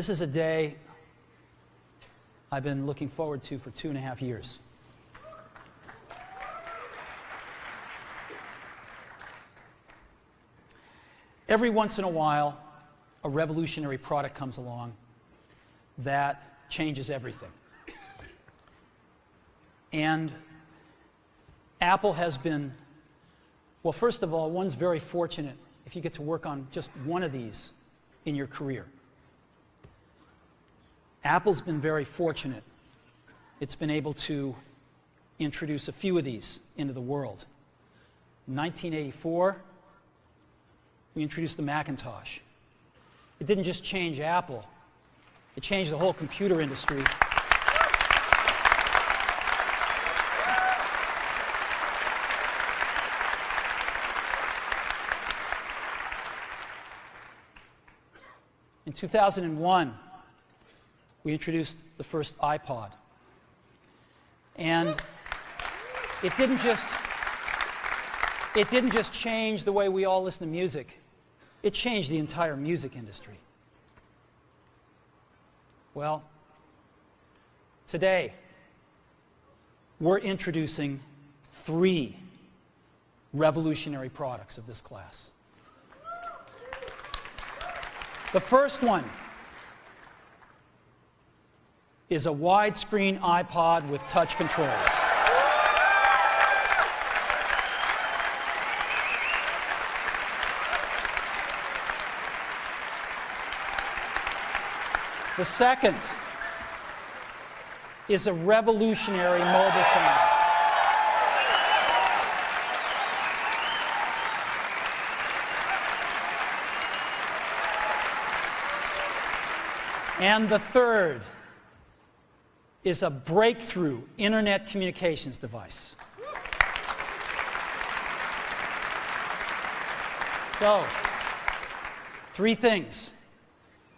This is a day I've been looking forward to for 2.5 years. Every once in a while, a revolutionary product comes along that changes everything. And Apple has been, well, first of all, one's very fortunate if you get to work on just one of these in your career. Apple's been very fortunate. It's been able to introduce a few of these into the world. In 1984, we introduced the Macintosh. It didn't just change Apple, it changed the whole computer industry. In 2001, we introduced the first iPod. And it didn't just change the way we all listen to music. It changed the entire music industry. Well, today, we're introducing 3 revolutionary products of this class. The first one is a widescreen iPod with touch controls. The second is a revolutionary mobile phone. And the third is a breakthrough internet communications device. So, 3 things.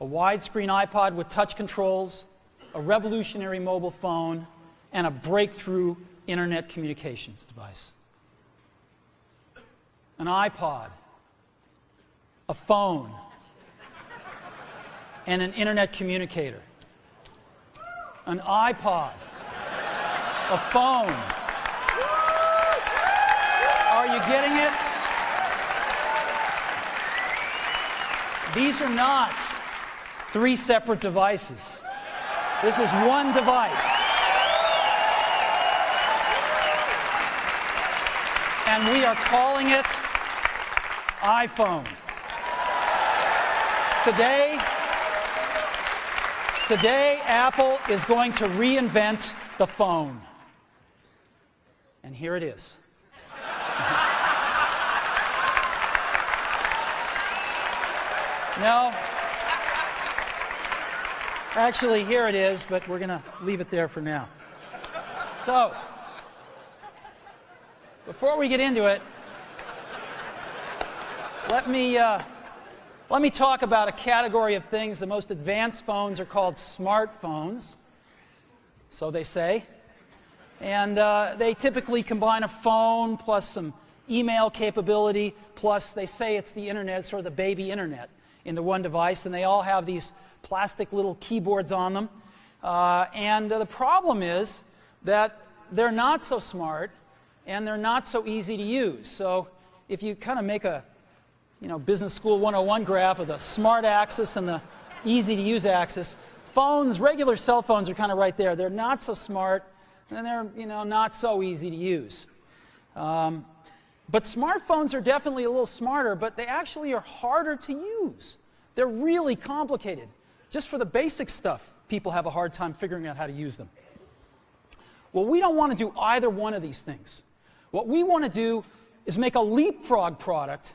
A widescreen iPod with touch controls, a revolutionary mobile phone, and a breakthrough internet communications device. An iPod, a phone, and an internet communicator. An iPod, a phone. Are you getting it? These are not 3 separate devices. This is one device. And we are calling it iPhone. Today, Apple is going to reinvent the phone. And here it is. No. Actually, here it is, but we're going to leave it there for now. So, before we get into it, let me talk about a category of things. The most advanced phones are called smartphones, so they say. And they typically combine a phone plus some email capability, plus they say it's the internet, sort of the baby internet, into one device, and they all have these plastic little keyboards on them. And the problem is that they're not so smart, and they're not so easy to use. So if you kind of make a Business School 101 graph of the smart axis and the easy-to-use axis, regular cell phones are kind of right there. They're not so smart, and they're not so easy to use. But smartphones are definitely a little smarter, but they actually are harder to use. They're really complicated. Just for the basic stuff, people have a hard time figuring out how to use them. Well, we don't want to do either one of these things. What we want to do is make a leapfrog product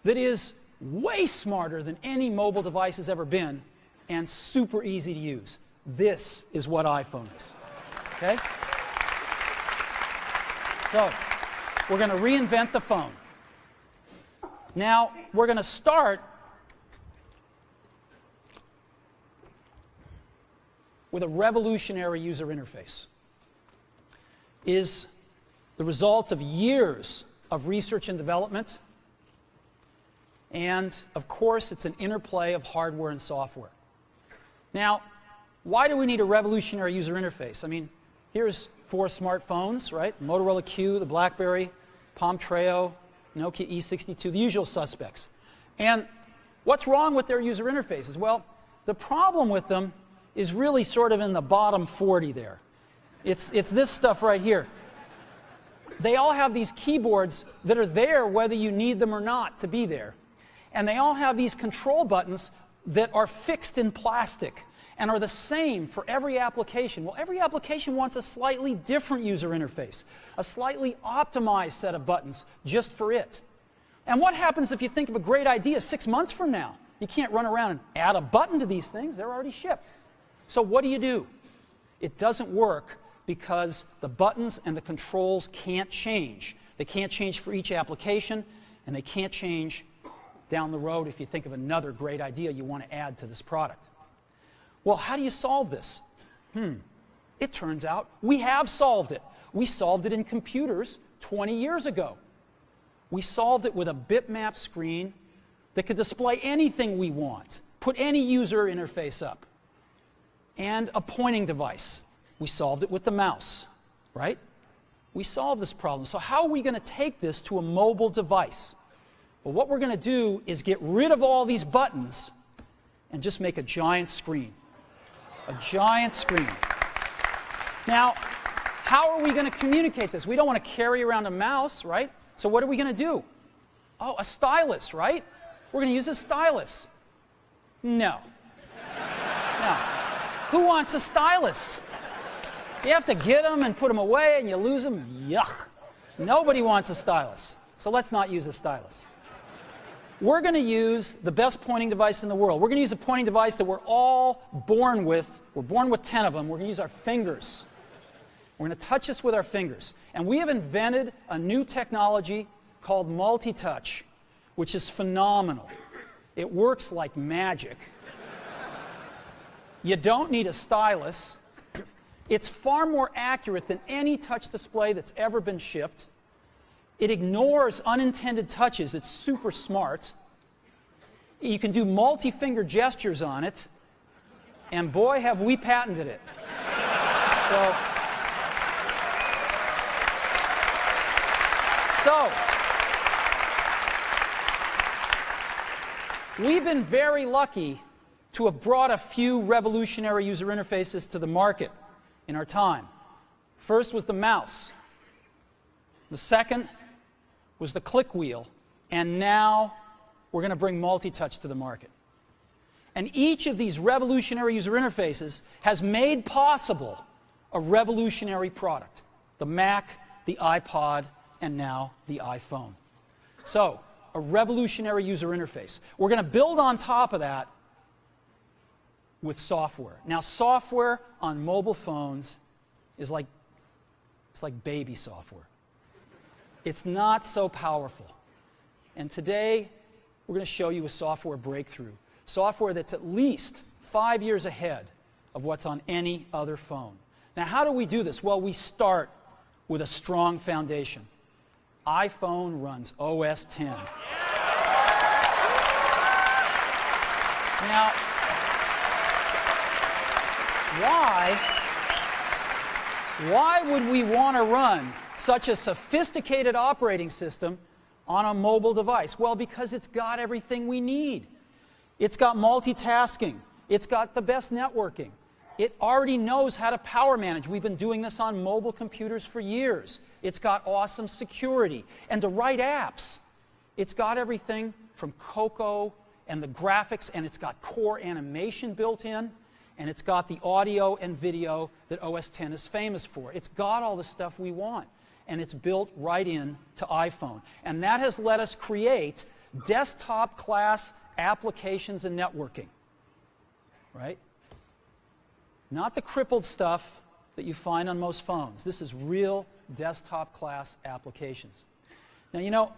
that is way smarter than any mobile device has ever been and super easy to use. This is what iPhone is. Okay? So, we're going to reinvent the phone. Now, we're going to start with a revolutionary user interface. Is the result of years of research and development. And, of course, it's an interplay of hardware and software. Now, why do we need a revolutionary user interface? I mean, here's 4 smartphones, right? Motorola Q, the BlackBerry, Palm Treo, Nokia E62, the usual suspects. And what's wrong with their user interfaces? Well, the problem with them is really sort of in the bottom 40 there. It's this stuff right here. They all have these keyboards that are there whether you need them or not to be there. And they all have these control buttons that are fixed in plastic and are the same for every application. Well, every application wants a slightly different user interface, a slightly optimized set of buttons just for it. And what happens if you think of a great idea 6 months from now? You can't run around and add a button to these things. They're already shipped. So what do? It doesn't work because the buttons and the controls can't change. They can't change for each application, and they can't change down the road if you think of another great idea you want to add to this product. Well, how do you solve this? It turns out we have solved it. We solved it in computers 20 years ago. We solved it with a bitmap screen that could display anything we want, put any user interface up, and a pointing device. We solved it with the mouse, right? We solved this problem. So how are we going to take this to a mobile device? Well, what we're going to do is get rid of all these buttons and just make a giant screen. A giant screen. Now, how are we going to communicate this? We don't want to carry around a mouse, right? So what are we going to do? Oh, a stylus, right? We're going to use a stylus. No. No. Who wants a stylus? You have to get them and put them away and you lose them. Yuck. Nobody wants a stylus. So let's not use a stylus. We're going to use the best pointing device in the world. We're going to use a pointing device that we're all born with. We're born with 10 of them. We're going to use our fingers. We're going to touch this with our fingers. And we have invented a new technology called multi-touch, which is phenomenal. It works like magic. You don't need a stylus. It's far more accurate than any touch display that's ever been shipped. It ignores unintended touches. It's super smart. You can do multi-finger gestures on it. And boy, have we patented it. So, we've been very lucky to have brought a few revolutionary user interfaces to the market in our time. First was the mouse. The second was the click wheel. And now we're going to bring multi-touch to the market. And each of these revolutionary user interfaces has made possible a revolutionary product. The Mac, the iPod, and now the iPhone. So, a revolutionary user interface. We're going to build on top of that with software. Now, software on mobile phones is like baby software. It's not so powerful. And today, we're going to show you a software breakthrough. Software that's at least 5 years ahead of what's on any other phone. Now, how do we do this? Well, we start with a strong foundation. iPhone runs OS 10. Now, why would we want to run such a sophisticated operating system on a mobile device? Well, because it's got everything we need. It's got multitasking. It's got the best networking. It already knows how to power manage. We've been doing this on mobile computers for years. It's got awesome security. And to write apps, it's got everything from Cocoa and the graphics, and it's got core animation built in, and it's got the audio and video that OS X is famous for. It's got all the stuff we want, and it's built right in to iPhone. And that has let us create desktop-class applications and networking, right? Not the crippled stuff that you find on most phones. This is real desktop-class applications. Now, you know,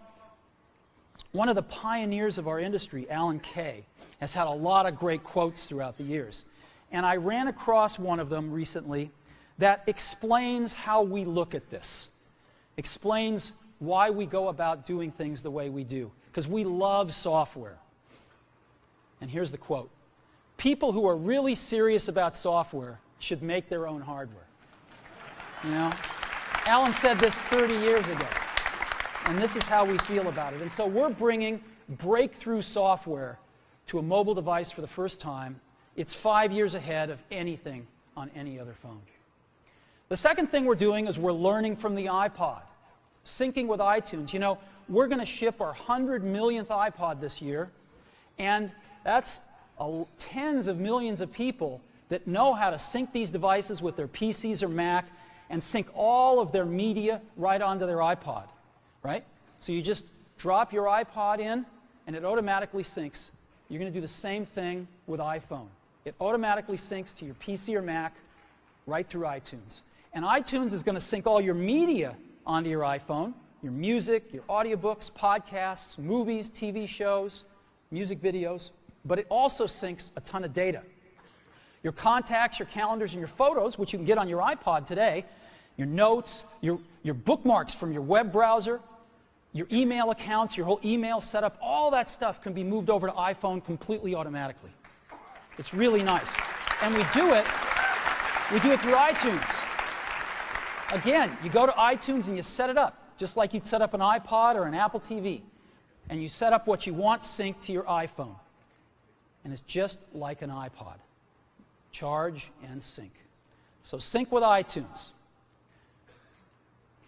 one of the pioneers of our industry, Alan Kay, has had a lot of great quotes throughout the years. And I ran across one of them recently that explains how we look at this, explains why we go about doing things the way we do, because we love software. And here's the quote: people who are really serious about software should make their own hardware. You know? Alan said this 30 years ago, and this is how we feel about it. And so we're bringing breakthrough software to a mobile device for the first time. It's 5 years ahead of anything on any other phone. The second thing we're doing is we're learning from the iPod, syncing with iTunes. You know, we're going to ship our 100 millionth iPod this year, and that's tens of millions of people that know how to sync these devices with their PCs or Mac and sync all of their media right onto their iPod, right? So you just drop your iPod in, and it automatically syncs. You're going to do the same thing with iPhone. It automatically syncs to your PC or Mac right through iTunes. And iTunes is going to sync all your media onto your iPhone, your music, your audiobooks, podcasts, movies, TV shows, music videos, but it also syncs a ton of data. Your contacts, your calendars, and your photos, which you can get on your iPod today, your notes, your bookmarks from your web browser, your email accounts, your whole email setup, all that stuff can be moved over to iPhone completely automatically. It's really nice. And we do it through iTunes. Again, you go to iTunes and you set it up, just like you'd set up an iPod or an Apple TV. And you set up what you want synced to your iPhone. And it's just like an iPod. Charge and sync. So sync with iTunes.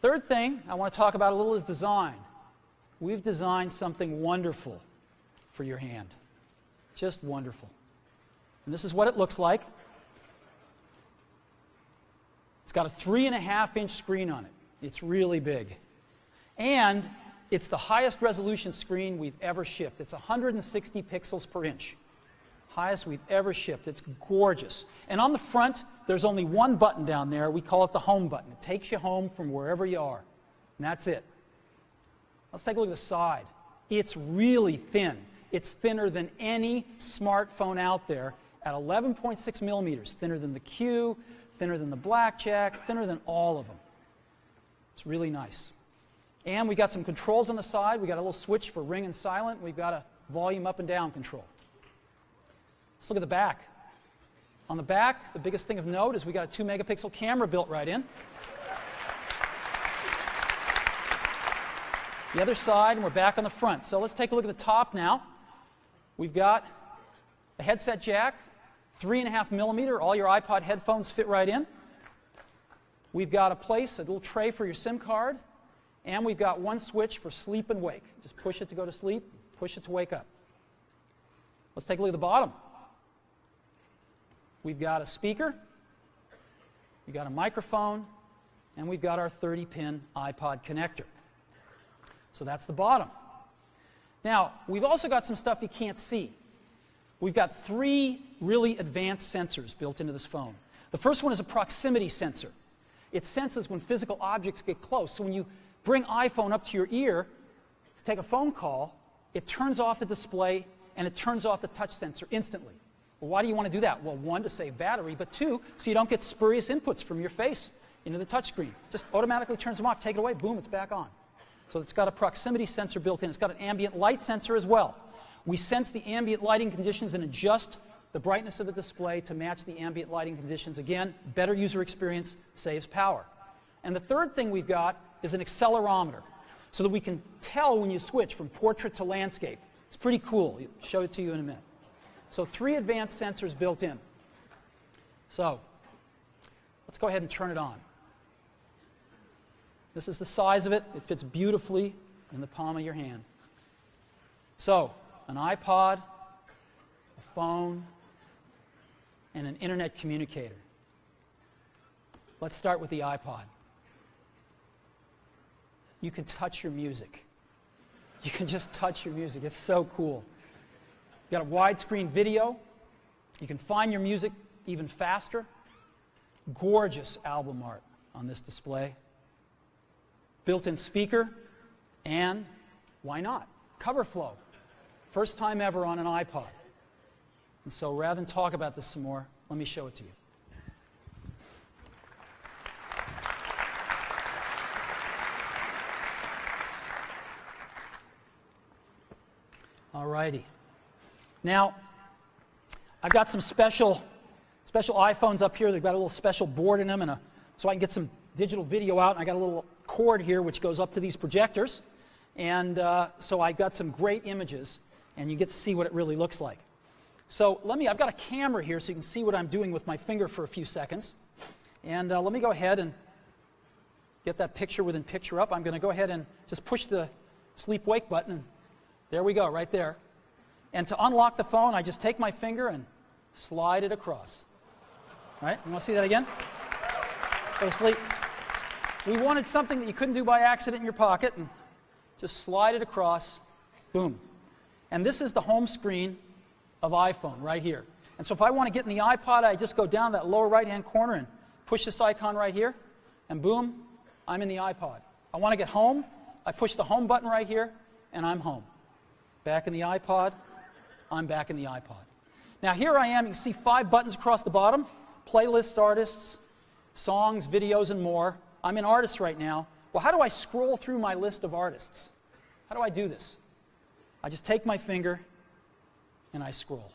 Third thing I want to talk about a little is design. We've designed something wonderful for your hand. Just wonderful. And this is what it looks like. It's got a 3.5-inch screen on it. It's really big. And it's the highest resolution screen we've ever shipped. It's 160 pixels per inch. Highest we've ever shipped. It's gorgeous. And on the front, there's only one button down there. We call it the home button. It takes you home from wherever you are. And that's it. Let's take a look at the side. It's really thin. It's thinner than any smartphone out there at 11.6 millimeters. Thinner than the Q, thinner than the Blackjack, thinner than all of them. It's really nice. And we got some controls on the side. We got a little switch for ring and silent. We've got a volume up and down control. Let's look at the back. On the back, the biggest thing of note is we got a 2-megapixel camera built right in. The other side, and we're back on the front. So let's take a look at the top now. We've got a headset jack, 3.5 millimeter. All your iPod headphones fit right in. We've got a little tray for your SIM card. And we've got one switch for sleep and wake. Just push it to go to sleep, push it to wake up. Let's take a look at the bottom. We've got a speaker, we've got a microphone, and we've got our 30-pin iPod connector. So that's the bottom. Now, we've also got some stuff you can't see. We've got 3 really advanced sensors built into this phone. The first one is a proximity sensor. It senses when physical objects get close. So when you bring iPhone up to your ear to take a phone call, it turns off the display and it turns off the touch sensor instantly. Well, why do you want to do that? Well, 1, to save battery, but 2, so you don't get spurious inputs from your face into the touchscreen. Just automatically turns them off, take it away, boom, it's back on. So it's got a proximity sensor built in. It's got an ambient light sensor as well. We sense the ambient lighting conditions and adjust the brightness of the display to match the ambient lighting conditions. Again, better user experience, saves power. And the third thing we've got is an accelerometer, so that we can tell when you switch from portrait to landscape. It's pretty cool. I'll show it to you in a minute. So 3 advanced sensors built in. So let's go ahead and turn it on. This is the size of it. It fits beautifully in the palm of your hand. So an iPod, a phone, and an internet communicator. Let's start with the iPod. You can touch your music. You can just touch your music. It's so cool. You got a widescreen video. You can find your music even faster. Gorgeous album art on this display. Built-in speaker, and why not? Cover flow. First time ever on an iPod. And so rather than talk about this some more, let me show it to you. All righty. Now, I've got some special iPhones up here. They've got a little special board in them, and so I can get some digital video out. And I got a little cord here which goes up to these projectors, and so I got some great images, and you get to see what it really looks like. So I've got a camera here so you can see what I'm doing with my finger for a few seconds. And let me go ahead and get that picture within picture up. I'm going to go ahead and just push the sleep-wake button, and there we go, right there. And to unlock the phone, I just take my finger and slide it across. Right? You want to see that again? Go to sleep. We wanted something that you couldn't do by accident in your pocket, and just slide it across, boom. And this is the home screen of iPhone right here. And so if I want to get in the iPod, I just go down that lower right-hand corner and push this icon right here, and boom, I'm in the iPod. I want to get home, I push the home button right here, and I'm home. Back in the iPod, I'm back in the iPod. Now here I am, you can see 5 buttons across the bottom, playlists, artists, songs, videos, and more. I'm in artists right now. Well, how do I scroll through my list of artists? How do I do this? I just take my finger and I scroll.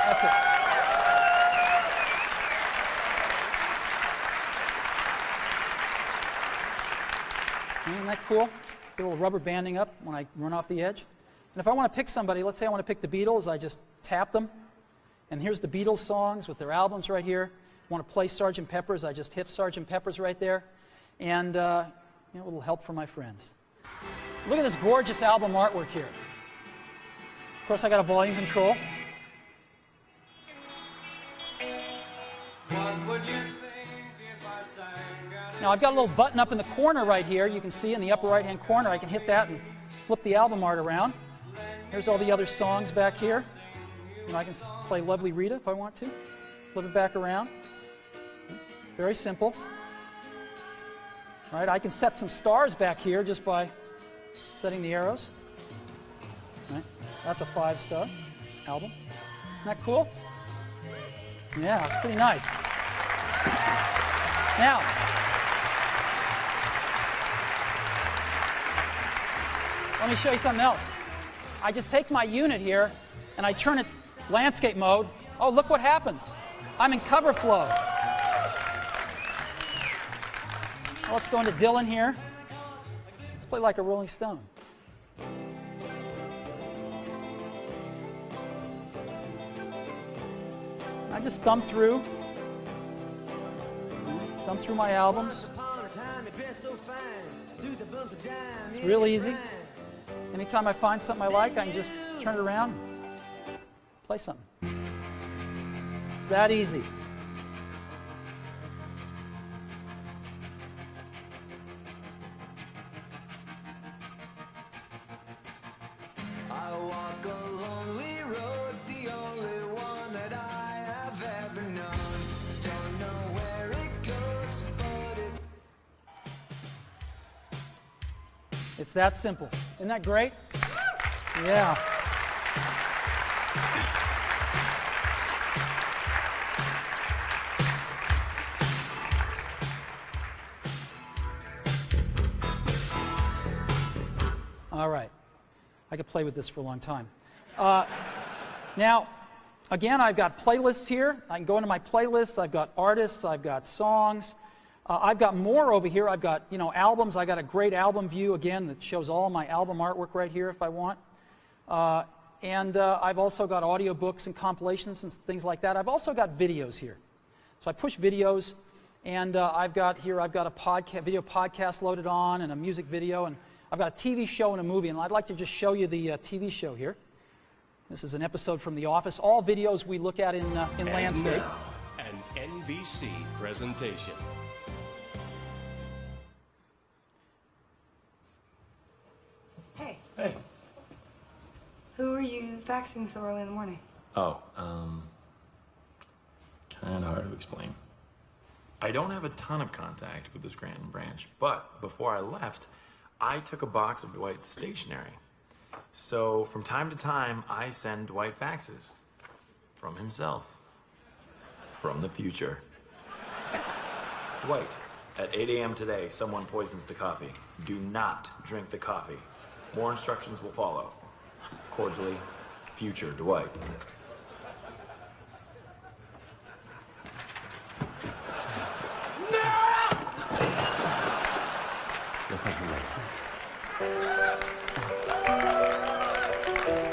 That's it. Isn't that cool? Get a little rubber banding up when I run off the edge. And if I want to pick somebody, let's say I want to pick the Beatles, I just tap them. And here's the Beatles songs with their albums right here. I want to play Sgt. Pepper's, I just hit Sgt. Pepper's right there. And a little help for my friends. Look at this gorgeous album artwork here. Of course, I got a volume control. Now, I've got a little button up in the corner right here. You can see in the upper right-hand corner. I can hit that and flip the album art around. Here's all the other songs back here. I can play Lovely Rita if I want to. Flip it back around. Very simple. All right, I can set some stars back here just by setting the arrows. All right, that's a 5-star album. Isn't that cool? Yeah, it's pretty nice. Now, let me show you something else. I just take my unit here and I turn it landscape mode. Oh, look what happens. I'm in cover flow. Well, let's go into Dylan here. Let's play like a Rolling Stone. I just thumb through my albums. It's real easy. Anytime I find something I like, I can just turn it around and play something. It's that easy. I walk a lonely road, the only one that I have ever known. Don't know where it goes, but It's that simple. Isn't that great? Yeah. All right. I could play with this for a long time. Now, again, I've got playlists here. I can go into my playlists. I've got artists. I've got songs. I've got more over here. I've got, albums. I got a great album view, again, that shows all my album artwork right here if I want. And I've also got audiobooks and compilations and things like that. I've also got videos here. So I push videos, and I've got a video podcast loaded on and a music video, and I've got a TV show and a movie, and I'd like to just show you the TV show here. This is an episode from The Office. All videos we look at in landscape. Now, an NBC presentation. Hey, Hey. who are you faxing so early in the morning? Oh, kind of hard to explain. I don't have a ton of contact with the Scranton branch, but before I left, I took a box of Dwight's stationery. So from time to time, I send Dwight faxes. From himself. From the future. Dwight, at 8 a.m. today, someone poisons the coffee. Do not drink the coffee. More instructions will follow. Cordially, future Dwight.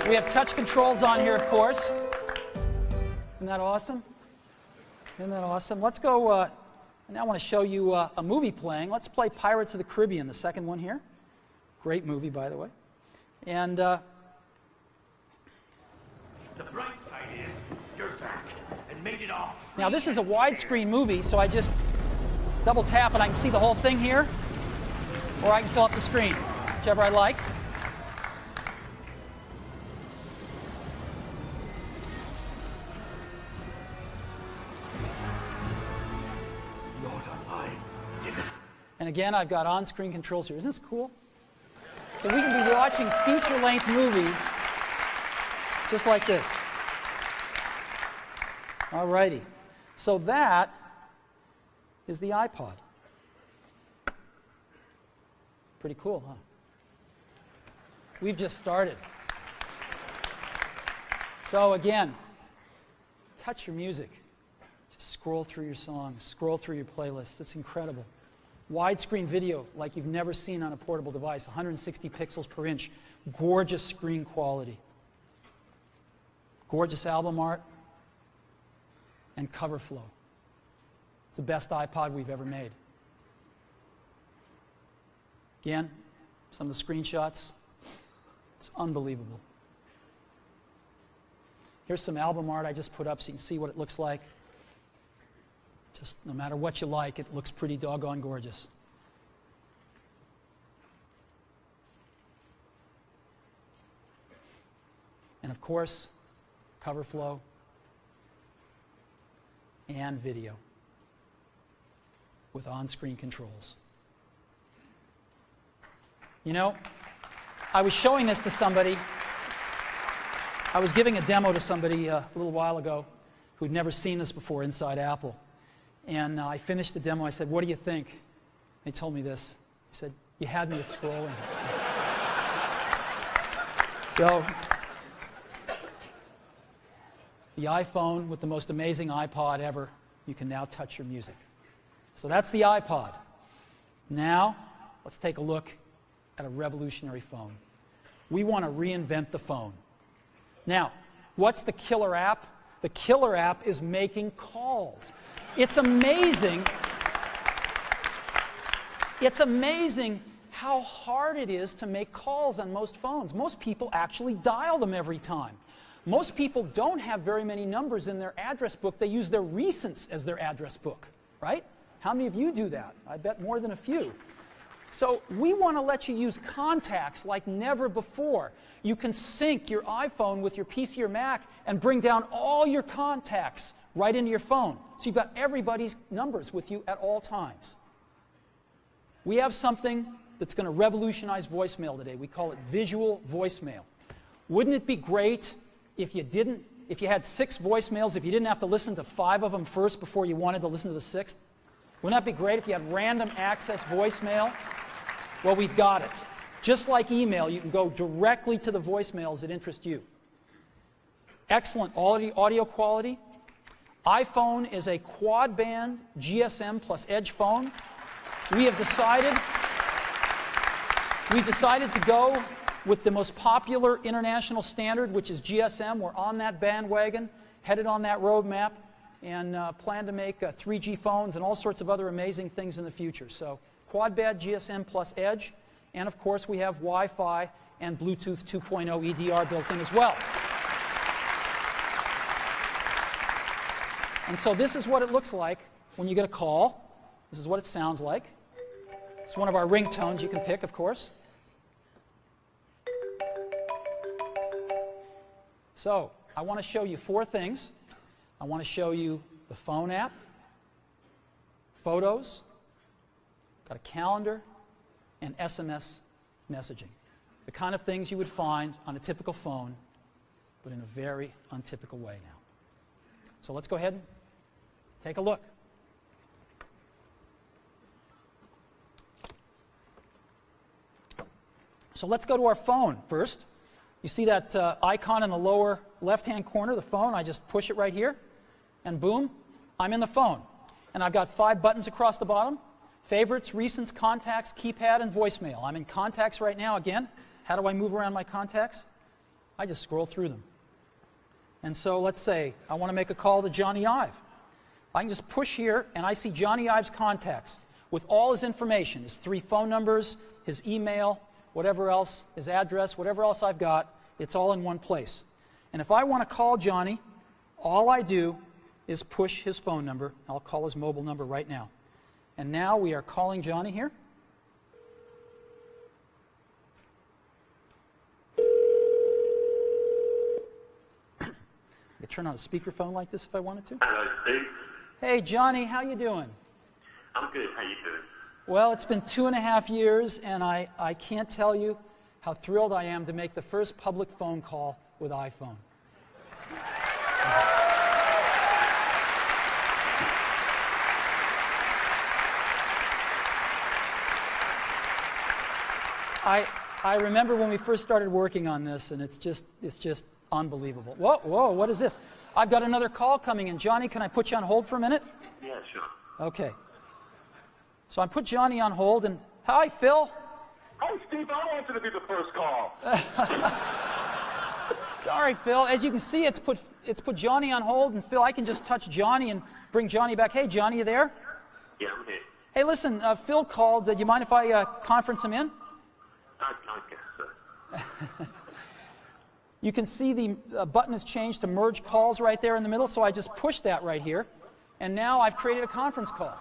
We have touch controls on here, of course. Isn't that awesome? Isn't that awesome? Let's go, I now want to show you a movie playing. Let's play Pirates of the Caribbean, the second one here. Great movie, by the way. And The bright side is you're back and made it off. now this is a widescreen movie, so I just double tap and I can see the whole thing here, or I can fill up the screen, whichever I like. Lord alive, did the And again, I've got on-screen controls here. Isn't this cool? So we can be watching feature-length movies just like this. All righty. So that is the iPod. Pretty cool, huh? We've just started. So again, touch your music. Just scroll through your songs, scroll through your playlists. It's incredible. Widescreen video like you've never seen on a portable device, 160 pixels per inch, gorgeous screen quality, gorgeous album art, and cover flow. It's the best iPod we've ever made. Again, some of the screenshots. It's unbelievable. Here's some album art I just put up so you can see what it looks like. Just no matter what you like, it looks pretty doggone gorgeous. And of course, cover flow and video with on-screen controls. You know, I was showing this to somebody. I was giving a demo to somebody a little while ago who'd never seen this before inside Apple. And I finished the demo. I said, "What do you think?" They told me this. He said, "You had me at scrolling." So, the iPhone with the most amazing iPod ever, you can now touch your music. So that's the iPod. Now, let's take a look at a revolutionary phone. We want to reinvent the phone. Now, what's the killer app? The killer app is making calls. It's amazing. It's amazing how hard it is to make calls on most phones. Most people actually dial them every time. Most people don't have very many numbers in their address book. They use their recents as their address book, right? How many of you do that? I bet more than a few. So we want to let you use contacts like never before. You can sync your iPhone with your PC or Mac and bring down all your contacts right into your phone. So you've got everybody's numbers with you at all times. We have something that's going to revolutionize voicemail today. We call it visual voicemail. Wouldn't it be great if you had 6 voicemails, if you didn't have to listen to 5 of them first before you wanted to listen to the 6th? Wouldn't that be great if you had random access voicemail? Well, we've got it. Just like email, you can go directly to the voicemails that interest you. Excellent audio quality. iPhone is a quad-band GSM plus Edge phone. We've decided to go with the most popular international standard, which is GSM. We're on that bandwagon, headed on that roadmap, and plan to make 3G phones and all sorts of other amazing things in the future. So quad-band GSM plus Edge, and of course we have Wi-Fi and Bluetooth 2.0 EDR built in as well. And so this is what it looks like when you get a call. This is what it sounds like. It's one of our ringtones you can pick, of course. So I want to show you 4 things. I want to show you the phone app, photos, got a calendar, and SMS messaging. The kind of things you would find on a typical phone, but in a very untypical way now. So let's go ahead and take a look. So let's go to our phone first. You see that icon in the lower left-hand corner, the phone? I just push it right here, and boom, I'm in the phone. And I've got 5 buttons across the bottom: favorites, recents, contacts, keypad, and voicemail. I'm in contacts right now again. How do I move around my contacts? I just scroll through them. And so let's say I want to make a call to Johnny Ive. I can just push here, and I see Johnny Ive's contacts with all his information, his 3 phone numbers, his email, whatever else, his address, whatever else I've got, it's all in one place. And if I want to call Johnny, all I do is push his phone number. I'll call his mobile number right now. And now we are calling Johnny here. I could turn on a speakerphone like this if I wanted to. Hello, Steve. Hey, Johnny, how you doing? I'm good. How you doing? Well, it's been 2.5 years, and I can't tell you how thrilled I am to make the first public phone call with iPhone. I remember when we first started working on this, and it's just unbelievable. Whoa, what is this? I've got another call coming in. Johnny, can I put you on hold for a minute? Yeah, sure. Okay. So I put Johnny on hold, and hi, Phil. Hey, Steve, I wanted to be the first call. Sorry, Phil. As you can see, it's put Johnny on hold, and Phil, I can just touch Johnny and bring Johnny back. Hey, Johnny, you there? Yeah, I'm here. Hey, listen, Phil called. Do you mind if I conference him in? I guess so. You can see the button has changed to merge calls right there in the middle, so I just pushed that right here, and now I've created a conference call.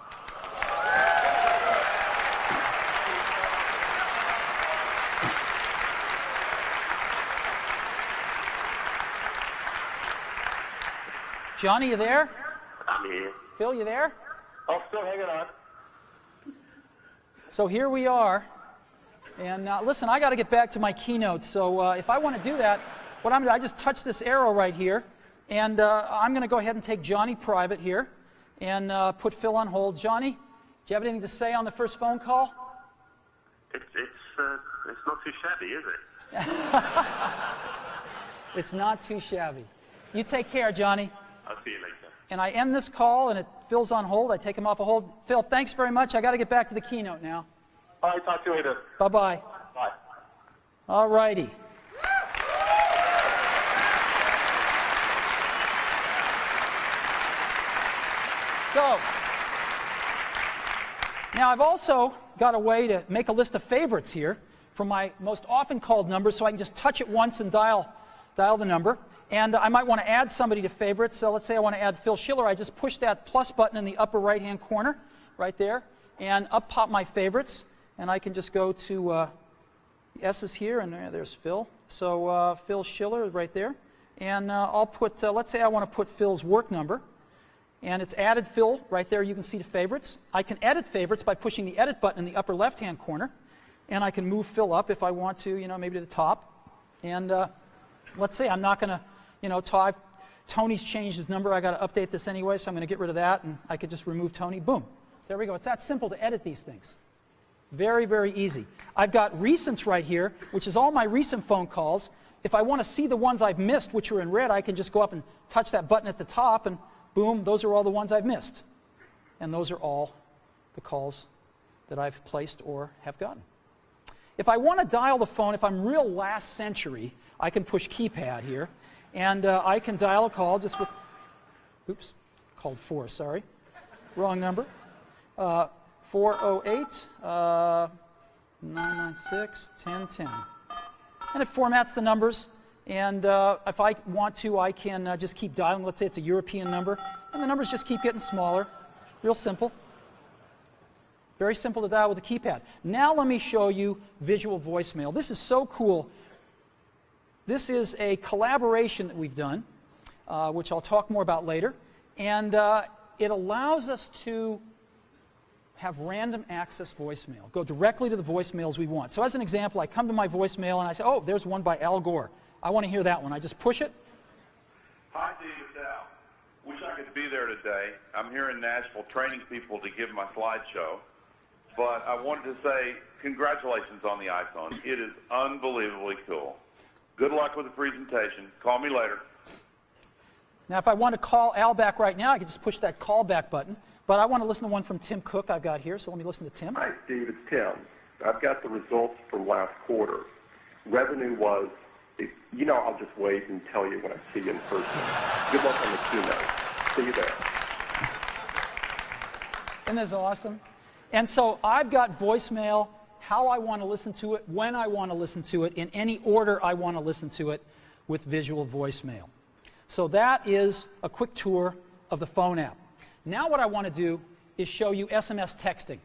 Johnny, you there? I'm here. Phil, you there? I'm still hanging on. So here we are. And listen, I got to get back to my keynote. So if I want to do that, what I'm going to do, I just touch this arrow right here, and I'm going to go ahead and take Johnny private here, and put Phil on hold. Johnny, do you have anything to say on the first phone call? It's not too shabby, is it? It's not too shabby. You take care, Johnny. I'll see you later. And I end this call, and Phil's on hold. I take him off a hold. Phil, thanks very much. I got to get back to the keynote now. All right, talk to you later. Bye-bye. Bye. All righty. So, now I've also got a way to make a list of favorites here from my most often called numbers, so I can just touch it once and dial the number. And I might want to add somebody to favorites. So let's say I want to add Phil Schiller. I just push that plus button in the upper right-hand corner right there, and up pop my favorites. And I can just go to the S's here, and there's Phil. So Phil Schiller right there. And I'll put, let's say I want to put Phil's work number. And it's added Phil right there. You can see the favorites. I can edit favorites by pushing the edit button in the upper left-hand corner. And I can move Phil up if I want to, maybe to the top. And let's say I'm not going to, Tony's changed his number. I got to update this anyway, so I'm going to get rid of that. And I could just remove Tony. Boom. There we go. It's that simple to edit these things. Very, very easy. I've got recents right here, which is all my recent phone calls. If I want to see the ones I've missed, which are in red, I can just go up and touch that button at the top, and boom, those are all the ones I've missed. And those are all the calls that I've placed or have gotten. If I want to dial the phone, if I'm real last century, I can push keypad here, and I can dial a call just with, oops, called 4, sorry, wrong number. 408 996 1010. And it formats the numbers, and if I want to, I can just keep dialing. Let's say it's a European number, and the numbers just keep getting smaller. Real simple. Very simple to dial with a keypad. Now let me show you visual voicemail. This is so cool. This is a collaboration that we've done, which I'll talk more about later, and it allows us to have random access voicemail. Go directly to the voicemails we want. So as an example, I come to my voicemail and I say, oh, there's one by Al Gore. I want to hear that one. I just push it. Hi, Dave, it's Al. Wish I could be there today. I'm here in Nashville training people to give my slideshow. But I wanted to say congratulations on the iPhone. It is unbelievably cool. Good luck with the presentation. Call me later. Now, if I want to call Al back right now, I can just push that call back button. But I want to listen to one from Tim Cook I've got here, so let me listen to Tim. Hi, Steve. It's Tim. I've got the results from last quarter. Revenue was, I'll just wait and tell you when I see you in person. Good luck on the keynote. See you there. Isn't this awesome? And so I've got voicemail, how I want to listen to it, when I want to listen to it, in any order I want to listen to it with visual voicemail. So that is a quick tour of the phone app. Now what I want to do is show you SMS texting.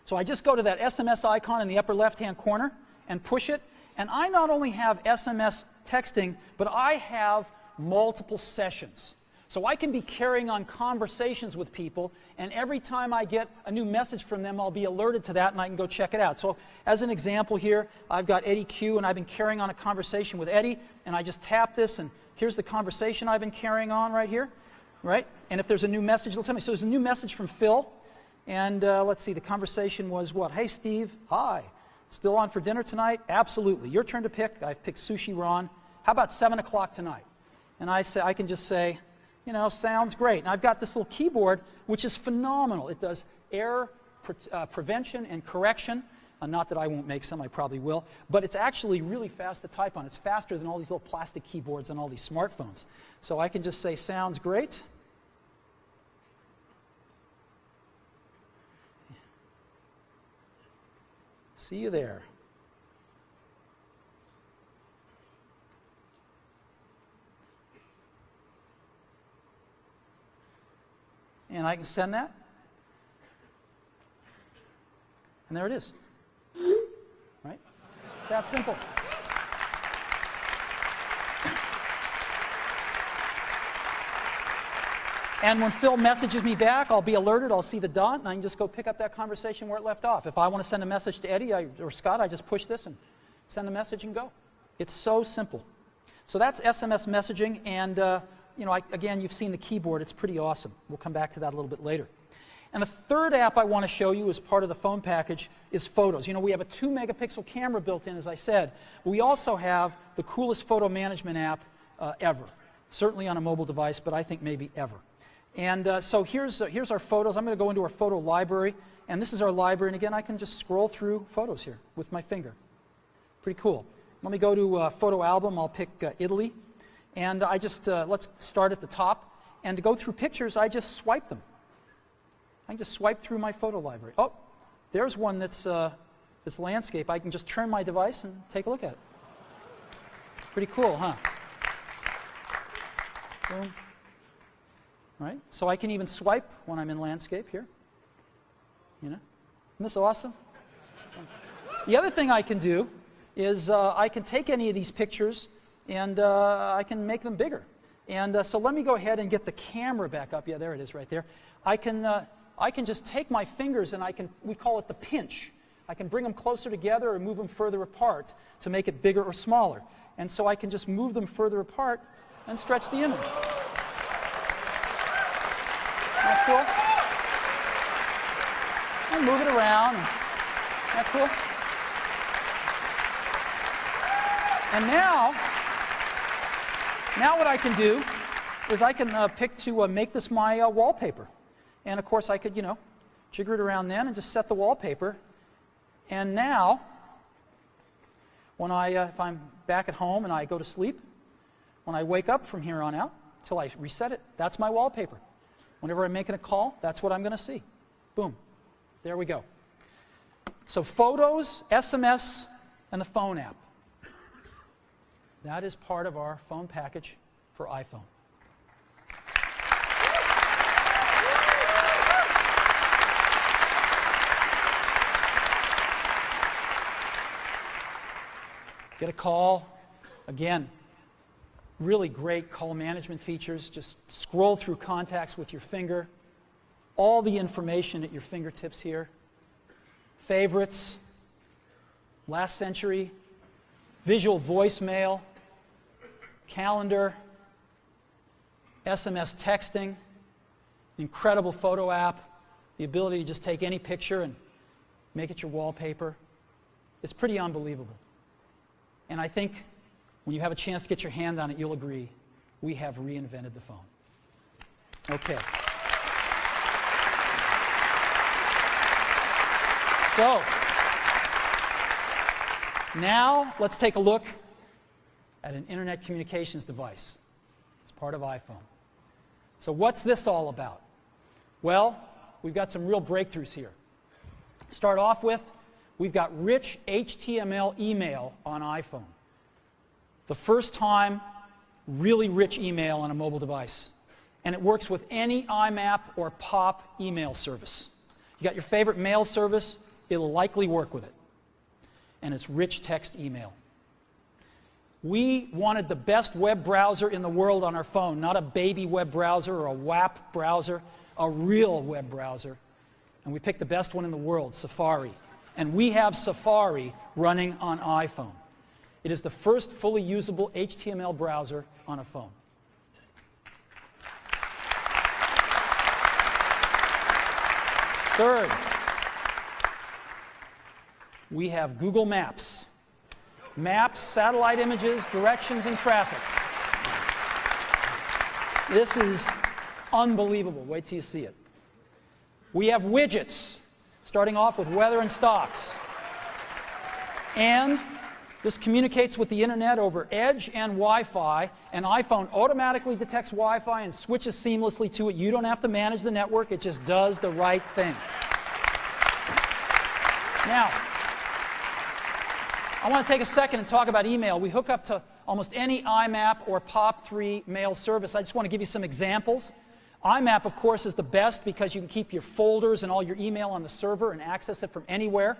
So I just go to that SMS icon in the upper left-hand corner and push it. And I not only have SMS texting, but I have multiple sessions. So I can be carrying on conversations with people, and every time I get a new message from them, I'll be alerted to that, and I can go check it out. So as an example here, I've got Eddie Q, and I've been carrying on a conversation with Eddie, and I just tap this, and here's the conversation I've been carrying on right here, right? And if there's a new message, it'll tell me. So there's a new message from Phil, and let's see, the conversation was what? Hey, Steve, hi. Still on for dinner tonight? Absolutely. Your turn to pick. I've picked sushi Ron. How about 7 o'clock tonight? And I can just say, sounds great. And I've got this little keyboard, which is phenomenal. It does error prevention and correction. Not that I won't make some, I probably will. But it's actually really fast to type on. It's faster than all these little plastic keyboards on all these smartphones. So I can just say, sounds great. See you there. And I can send that. And there it is. Right? It's that simple. And when Phil messages me back, I'll be alerted, I'll see the dot, and I can just go pick up that conversation where it left off. If I want to send a message to Eddie or Scott, I just push this and send a message and go. It's so simple. So that's SMS messaging, and again, you've seen the keyboard. It's pretty awesome. We'll come back to that a little bit later. And the third app I want to show you as part of the phone package is photos. We have a 2-megapixel camera built in, as I said. We also have the coolest photo management app ever. Certainly on a mobile device, but I think maybe ever. And so here's our photos. I'm going to go into our photo library, and this is our library. And again, I can just scroll through photos here with my finger. Pretty cool. Let me go to photo album. I'll pick Italy. And I just, let's start at the top. And to go through pictures, I just swipe them. I can just swipe through my photo library. Oh, there's one that's landscape. I can just turn my device and take a look at it. Pretty cool, huh? Boom. Right? So I can even swipe when I'm in landscape here. Isn't this awesome? The other thing I can do is I can take any of these pictures and I can make them bigger. And so let me go ahead and get the camera back up. Yeah, there it is right there. I can just take my fingers and we call it the pinch. I can bring them closer together or move them further apart to make it bigger or smaller. And so I can just move them further apart and stretch the image. Isn't that cool? And move it around. Isn't that cool? And now what I can do is I can pick to make this my wallpaper. And of course I could, jigger it around then and just set the wallpaper. And now, when if I'm back at home and I go to sleep, when I wake up from here on out, till I reset it, that's my wallpaper. Whenever I'm making a call, that's what I'm going to see. Boom. There we go. So photos, SMS, and the phone app. That is part of our phone package for iPhone. Get a call. Again, really great call management features. Just scroll through contacts with your finger. All the information at your fingertips here. Favorites. Last century. Visual voicemail. Calendar. SMS texting. Incredible photo app. The ability to just take any picture and make it your wallpaper. It's pretty unbelievable. And I think when you have a chance to get your hand on it, you'll agree, we have reinvented the phone. Okay. So, now let's take a look at an internet communications device. It's part of iPhone. So what's this all about? Well, we've got some real breakthroughs here. Start off with, we've got rich HTML email on iPhone. The first time, really rich email on a mobile device. And it works with any IMAP or POP email service. You got your favorite mail service, it'll likely work with it. And it's rich text email. We wanted the best web browser in the world on our phone, not a baby web browser or a WAP browser, a real web browser. And we picked the best one in the world, Safari. And we have Safari running on iPhone. It is the first fully usable HTML browser on a phone. Third, we have Google Maps. Maps, satellite images, directions, and traffic. This is unbelievable. Wait till you see it. We have widgets, starting off with weather and stocks. And this communicates with the internet over Edge and Wi-Fi, and iPhone automatically detects Wi-Fi and switches seamlessly to it. You don't have to manage the network, it just does the right thing. Now, I want to take a second and talk about email. We hook up to almost any IMAP or POP3 mail service. I just want to give you some examples. IMAP, of course, is the best because you can keep your folders and all your email on the server and access it from anywhere.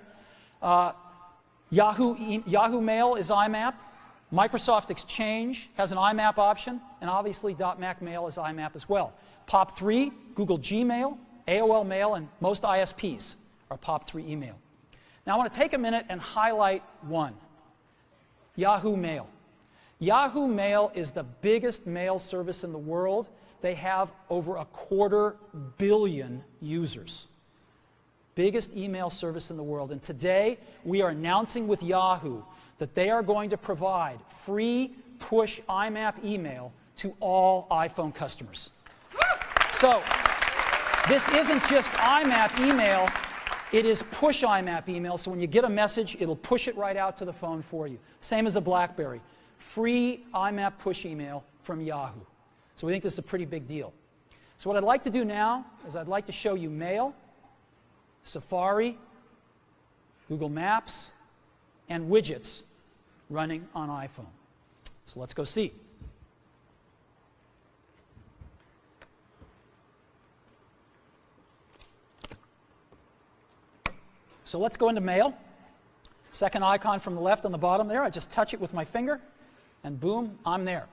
Yahoo Mail is IMAP. Microsoft Exchange has an IMAP option, and obviously .Mac Mail is IMAP as well. POP3, Google Gmail, AOL Mail, and most ISPs are POP3 email. Now I want to take a minute and highlight one, Yahoo Mail. Yahoo Mail is the biggest mail service in the world. They have over 250 million users. Biggest email service in the world. And today, we are announcing with Yahoo that they are going to provide free push IMAP email to all iPhone customers. So, this isn't just IMAP email, it is push IMAP email. So when you get a message, it'll push it right out to the phone for you. Same as a BlackBerry. Free IMAP push email from Yahoo. So we think this is a pretty big deal. So what I'd like to do now is I'd like to show you Mail, Safari, Google Maps, and widgets running on iPhone. So let's go see. So let's go into Mail. Second icon from the left on the bottom there. I just touch it with my finger, and boom, I'm there.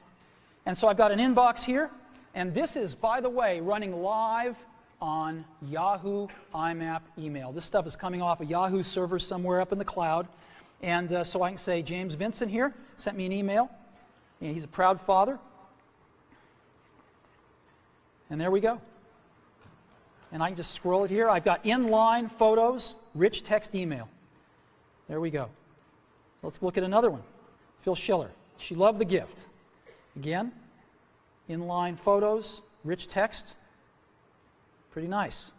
And so I've got an inbox here, and this is, by the way, running live on Yahoo IMAP email. This stuff is coming off a Yahoo server somewhere up in the cloud. And so I can say, James Vincent here sent me an email. And he's a proud father. And there we go. And I can just scroll it here. I've got inline photos, rich text email. There we go. Let's look at another one. Phil Schiller. She loved the gift. Again, inline photos, rich text. Pretty nice.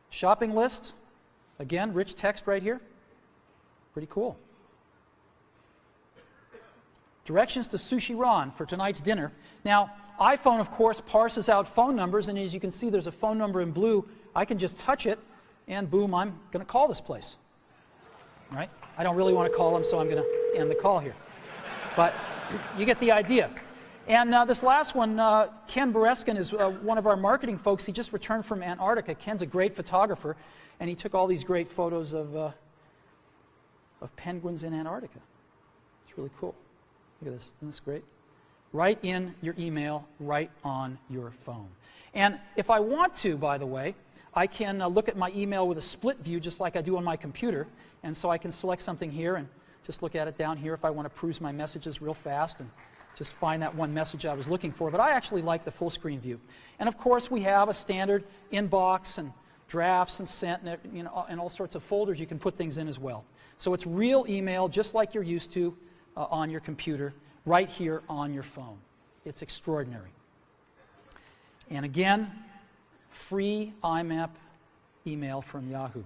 Shopping list. Again, rich text right here. Pretty cool. Directions to Sushi Ron for tonight's dinner. Now, iPhone, of course, parses out phone numbers, and as you can see, there's a phone number in blue. I can just touch it, and boom, I'm going to call this place. Right? I don't really want to call them, so I'm going to end the call here. But you get the idea. And this last one, Ken Bereskin is one of our marketing folks. He just returned from Antarctica. Ken's a great photographer, and he took all these great photos of penguins in Antarctica. It's really cool. Look at this. Isn't this great? Right in your email, right on your phone. And if I want to, by the way, I can look at my email with a split view just like I do on my computer. And so I can select something here and just look at it down here if I want to peruse my messages real fast and just find that one message I was looking for. But I actually like the full screen view. And of course, we have a standard inbox and drafts and sent and all sorts of folders you can put things in as well. So it's real email just like you're used to, on your computer, right here on your phone. It's extraordinary. And again, free IMAP email from Yahoo.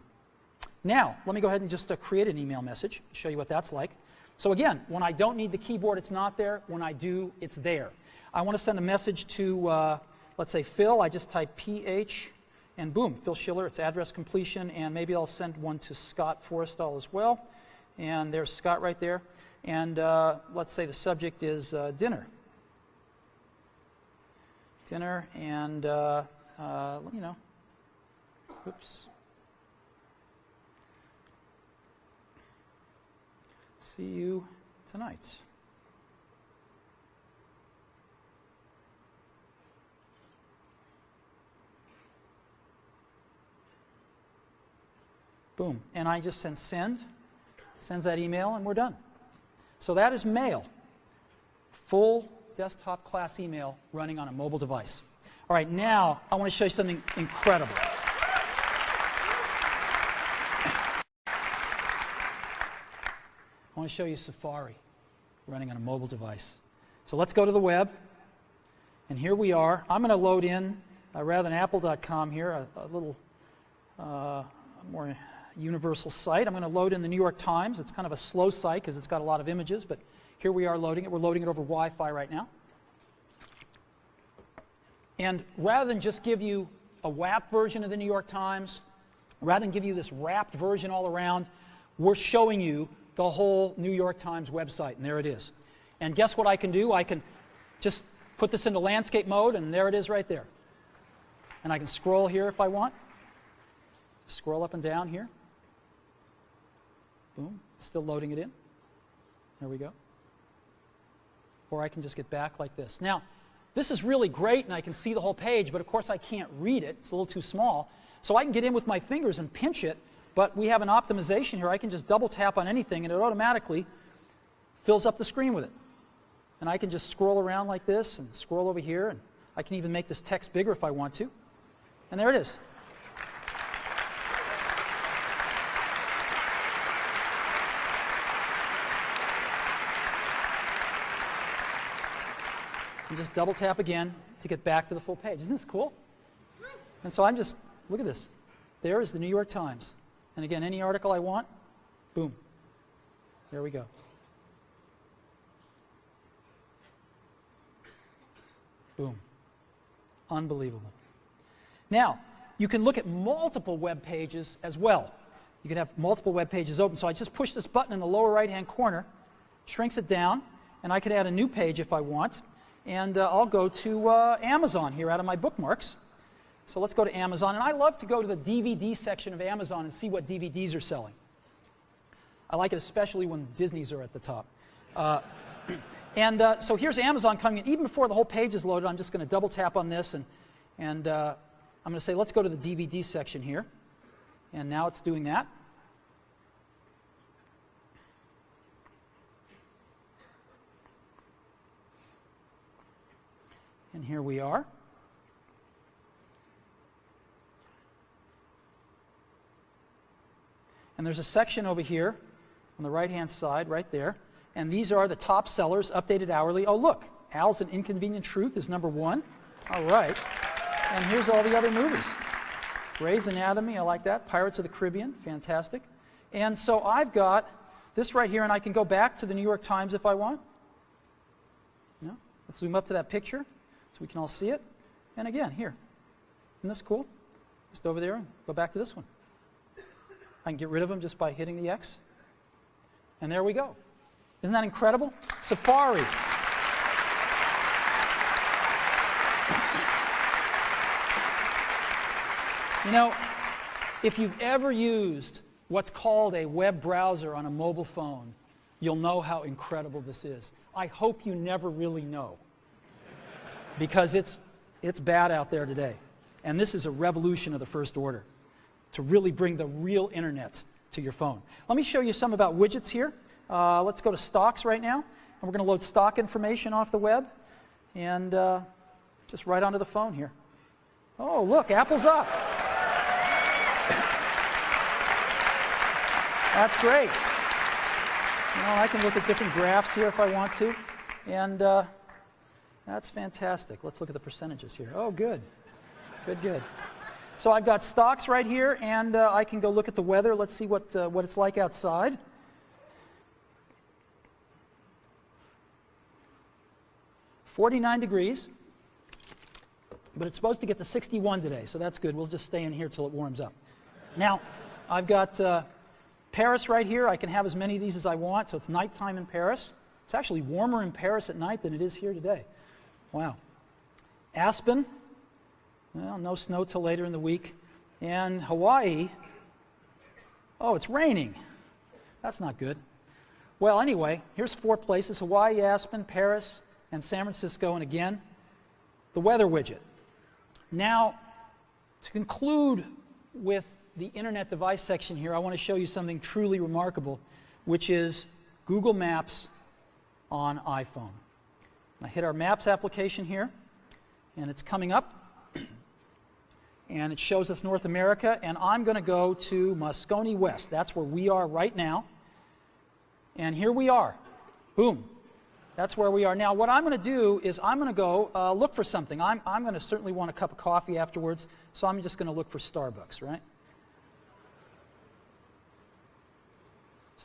Now, let me go ahead and just create an email message, show you what that's like. So again, when I don't need the keyboard, it's not there. When I do, it's there. I want to send a message to, let's say, Phil. I just type PH, and boom, Phil Schiller, it's address completion, and maybe I'll send one to Scott Forrestal as well. And there's Scott right there. And let's say the subject is dinner. Dinner, and, you know, oops. See you tonight. Boom. And I just sends that email, and we're done. So that is mail. Full desktop class email running on a mobile device. All right, now I want to show you something incredible. I want to show you Safari running on a mobile device. So let's go to the web, and here we are. I'm going to load in, rather than apple.com here, a little more universal site. I'm going to load in the New York Times. It's kind of a slow site because it's got a lot of images, but here we are loading it. We're loading it over Wi-Fi right now. And rather than just give you a WAP version of the New York Times, rather than give you this wrapped version all around, we're showing you the whole New York Times website, and there it is. And guess what I can do? I can just put this into landscape mode, and there it is right there. And I can scroll here if I want. Scroll up and down here. Boom, still loading it in. There we go. Or I can just get back like this. Now, this is really great, and I can see the whole page, but of course I can't read it. It's a little too small. So I can get in with my fingers and pinch it, but we have an optimization here. I can just double tap on anything, and it automatically fills up the screen with it. And I can just scroll around like this and scroll over here, and I can even make this text bigger if I want to. And there it is. And just double tap again to get back to the full page. Isn't this cool? And so I'm just, look at this. There is the New York Times. And again, any article I want, boom. There we go. Boom. Unbelievable. Now, you can look at multiple web pages as well. You can have multiple web pages open. So I just push this button in the lower right-hand corner, shrinks it down, and I can add a new page if I want. And I'll go to Amazon here out of my bookmarks. So let's go to Amazon. And I love to go to the DVD section of Amazon and see what DVDs are selling. I like it especially when Disney's are at the top. So here's Amazon coming in. Even before the whole page is loaded, I'm just going to double tap on this. And I'm going to say, let's go to the DVD section here. And now it's doing that. And here we are. And there's a section over here on the right-hand side, right there. And these are the top sellers, updated hourly. Oh, look, Al's An Inconvenient Truth is number 1. All right. And here's all the other movies. Grey's Anatomy, I like that. Pirates of the Caribbean, fantastic. And so I've got this right here, and I can go back to the New York Times if I want. You know, let's zoom up to that picture so we can all see it. And again, here. Isn't this cool? Just over there and go back to this one. I can get rid of them just by hitting the X. And there we go. Isn't that incredible? Safari. You know, if you've ever used what's called a web browser on a mobile phone, you'll know how incredible this is. I hope you never really know, because it's bad out there today. And this is a revolution of the first order, to really bring the real internet to your phone. Let me show you some about widgets here. Let's go to stocks right now, and we're going to load stock information off the web, and just right onto the phone here. Oh, look, Apple's up. That's great. You know, I can look at different graphs here if I want to. And that's fantastic. Let's look at the percentages here. Oh, good. Good, good. So I've got stocks right here, and I can go look at the weather. Let's see what it's like outside. "49 degrees, but it's supposed to get to 61 today, so that's good. We'll just stay in here till it warms up. Now, I've got Paris right here. I can have as many of these as I want, so it's nighttime in Paris. It's actually warmer in Paris at night than it is here today. Wow. Aspen, well, no snow till later in the week. And Hawaii, oh, it's raining. That's not good. Well, anyway, here's 4 places: Hawaii, Aspen, Paris, and San Francisco. And again, the weather widget. Now, to conclude with the Internet device section here, I want to show you something truly remarkable, which is Google Maps on iPhone. I hit our Maps application here, and it's coming up, and it shows us North America, and I'm going to go to Moscone West. That's where we are right now. And here we are. Boom. That's where we are. Now, what I'm going to do is I'm going to go look for something. I'm going to certainly want a cup of coffee afterwards, so I'm just going to look for Starbucks, right?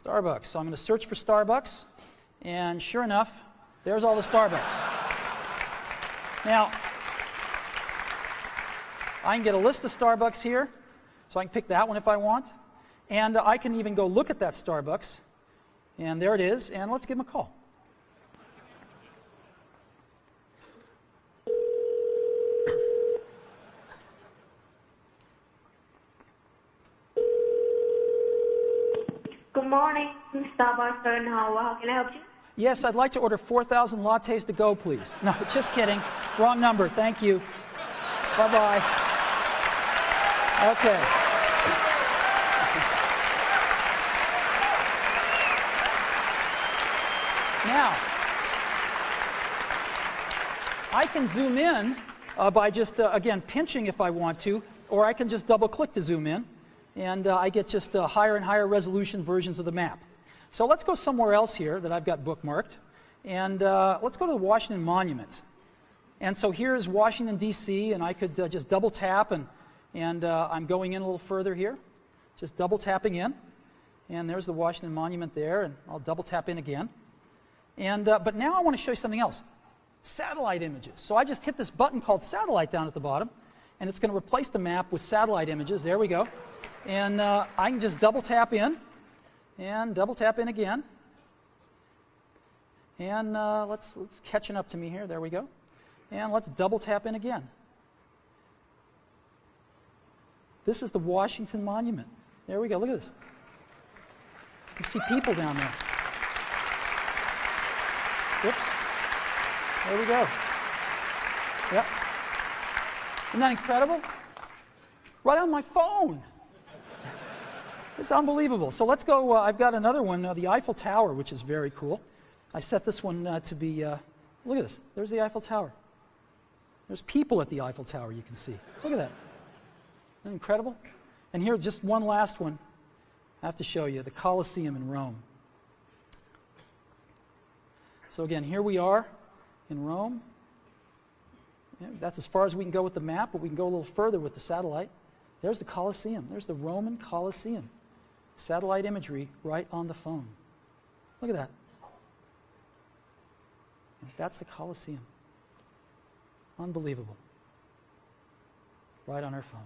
Starbucks. So I'm going to search for Starbucks, and sure enough, there's all the Starbucks. Now, I can get a list of Starbucks here, so I can pick that one if I want, and I can even go look at that Starbucks, and there it is, and let's give them a call. Good morning, Starbucks in Howard. How can I help you? Yes, I'd like to order 4,000 lattes to go, please. No, just kidding. Wrong number. Thank you. Bye-bye. Okay. Now, I can zoom in by just, again, pinching if I want to, or I can just double-click to zoom in, and I get just higher and higher resolution versions of the map. So let's go somewhere else here that I've got bookmarked, and let's go to the Washington Monument. And so here's Washington, D.C., and I could just double tap, and I'm going in a little further here, just double tapping in, and there's the Washington Monument there, and I'll double tap in again. And but now I want to show you something else, satellite images. So I just hit this button called satellite down at the bottom, and it's going to replace the map with satellite images. There we go. And I can just double tap in, and double tap in again. And let's catching up to me here. There we go. And let's double tap in again. This is the Washington Monument. There we go. Look at this. You see people down there. Whoops. There we go. Yep. Isn't that incredible? Right on my phone. It's unbelievable. So let's go. I've got another one, the Eiffel Tower, which is very cool. I set this one to be, look at this. There's the Eiffel Tower. There's people at the Eiffel Tower, you can see. Look at that. Isn't that incredible? And here, just one last one I have to show you, the Colosseum in Rome. So again, here we are in Rome. Yeah, that's as far as we can go with the map, but we can go a little further with the satellite. There's the Colosseum. There's the Roman Colosseum. Satellite imagery right on the phone. Look at that. That's the Colosseum. Unbelievable. Right on our phone.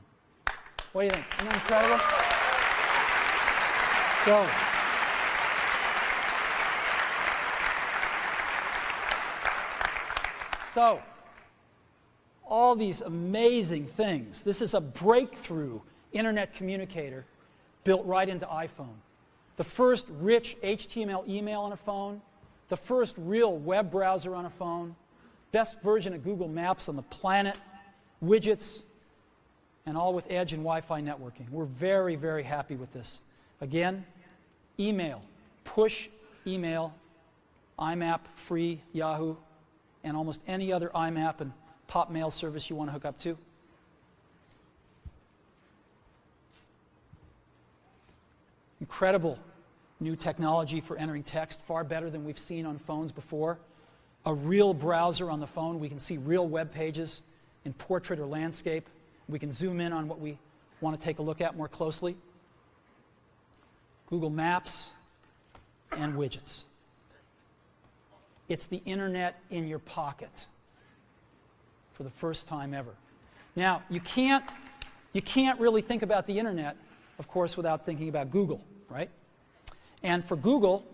What do you think? Isn't that incredible? So, all these amazing things. This is a breakthrough internet communicator built right into iPhone. The first rich HTML email on a phone, the first real web browser on a phone, best version of Google Maps on the planet, widgets, and all with Edge and Wi-Fi networking. We're very, very happy with this. Again, email, push email, IMAP, free, Yahoo, and almost any other IMAP and pop mail service you want to hook up to. Incredible new technology for entering text, far better than we've seen on phones before. A real browser on the phone. We can see real web pages in portrait or landscape. We can zoom in on what we want to take a look at more closely. Google Maps and widgets. It's the internet in your pocket for the first time ever. Now, you can't really think about the internet, of course, without thinking about Google, right? And for Google,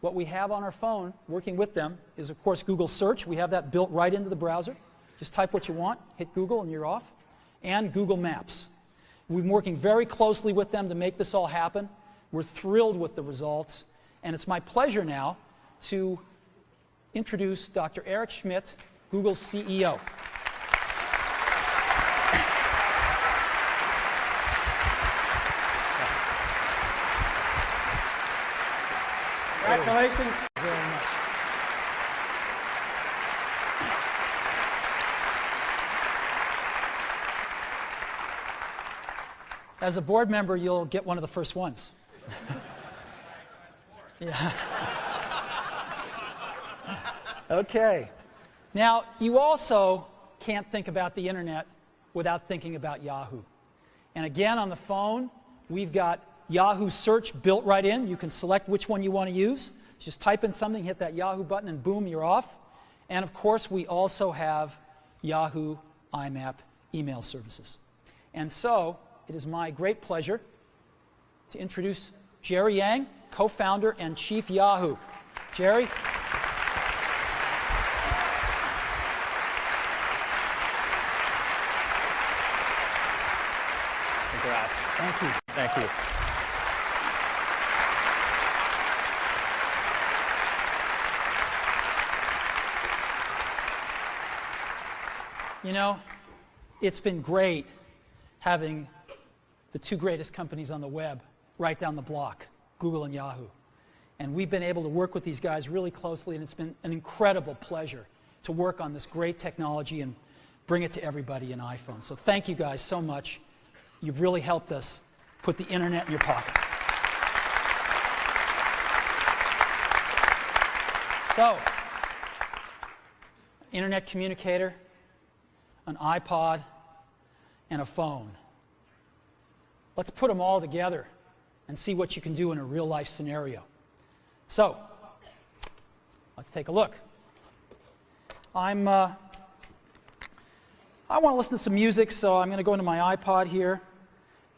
what we have on our phone, working with them, is, of course, Google Search. We have that built right into the browser. Just type what you want, hit Google, and you're off. And Google Maps. We've been working very closely with them to make this all happen. We're thrilled with the results. And it's my pleasure now to introduce Dr. Eric Schmidt, Google's CEO. Congratulations. Very much. As a board member, you'll get one of the first ones. Yeah. Okay. Now, you also can't think about the internet without thinking about Yahoo. And again, on the phone, we've got Yahoo Search built right in. You can select which one you want to use. Just type in something, hit that Yahoo button, and boom, you're off. And of course, we also have Yahoo IMAP email services. And so, it is my great pleasure to introduce Jerry Yang, co-founder and chief Yahoo. Jerry? Congrats. Thank you. Thank you. You know, it's been great having the two greatest companies on the web right down the block, Google and Yahoo. And we've been able to work with these guys really closely, and it's been an incredible pleasure to work on this great technology and bring it to everybody in iPhone. So thank you guys so much. You've really helped us put the internet in your pocket. So, internet communicator, an iPod, and a phone. Let's put them all together and see what you can do in a real-life scenario. So, let's take a look. I want to listen to some music, so I'm going to go into my iPod here.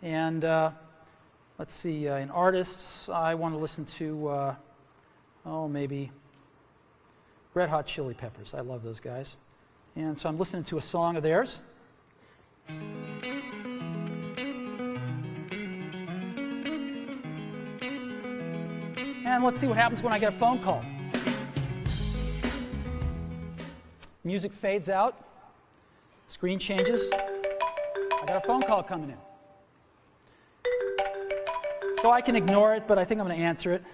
And let's see, in artists, I want to listen to, maybe Red Hot Chili Peppers. I love those guys. And so I'm listening to a song of theirs. And let's see what happens when I get a phone call. Music fades out. Screen changes. I got a phone call coming in. So I can ignore it, but I think I'm going to answer it.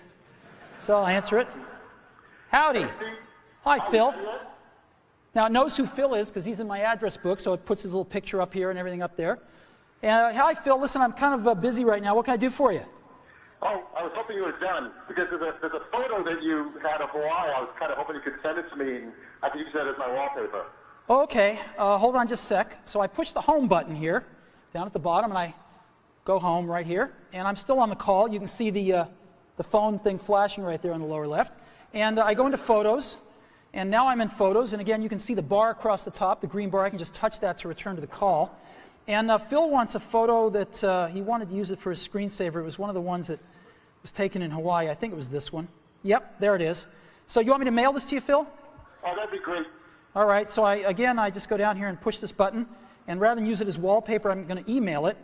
So I'll answer it. Howdy. Hi, Phil. Now, it knows who Phil is because he's in my address book, so it puts his little picture up here and everything up there. And hi, Phil. Listen, I'm kind of busy right now. What can I do for you? Oh, I was hoping you were done because there's a photo that you had of Hawaii. I was kind of hoping you could send it to me, and I could use that as my wallpaper. Okay. Hold on just a sec. So I push the home button here down at the bottom, and I go home right here. And I'm still on the call. You can see the phone thing flashing right there on the lower left. And I go into Photos. And now I'm in Photos, and again, you can see the bar across the top, the green bar. I can just touch that to return to the call. And Phil wants a photo that he wanted to use it for his screensaver. It was one of the ones that was taken in Hawaii. I think it was this one. Yep, there it is. So you want me to mail this to you, Phil? Oh, that'd be great. All right, so I just go down here and push this button, and rather than use it as wallpaper, I'm going to email it.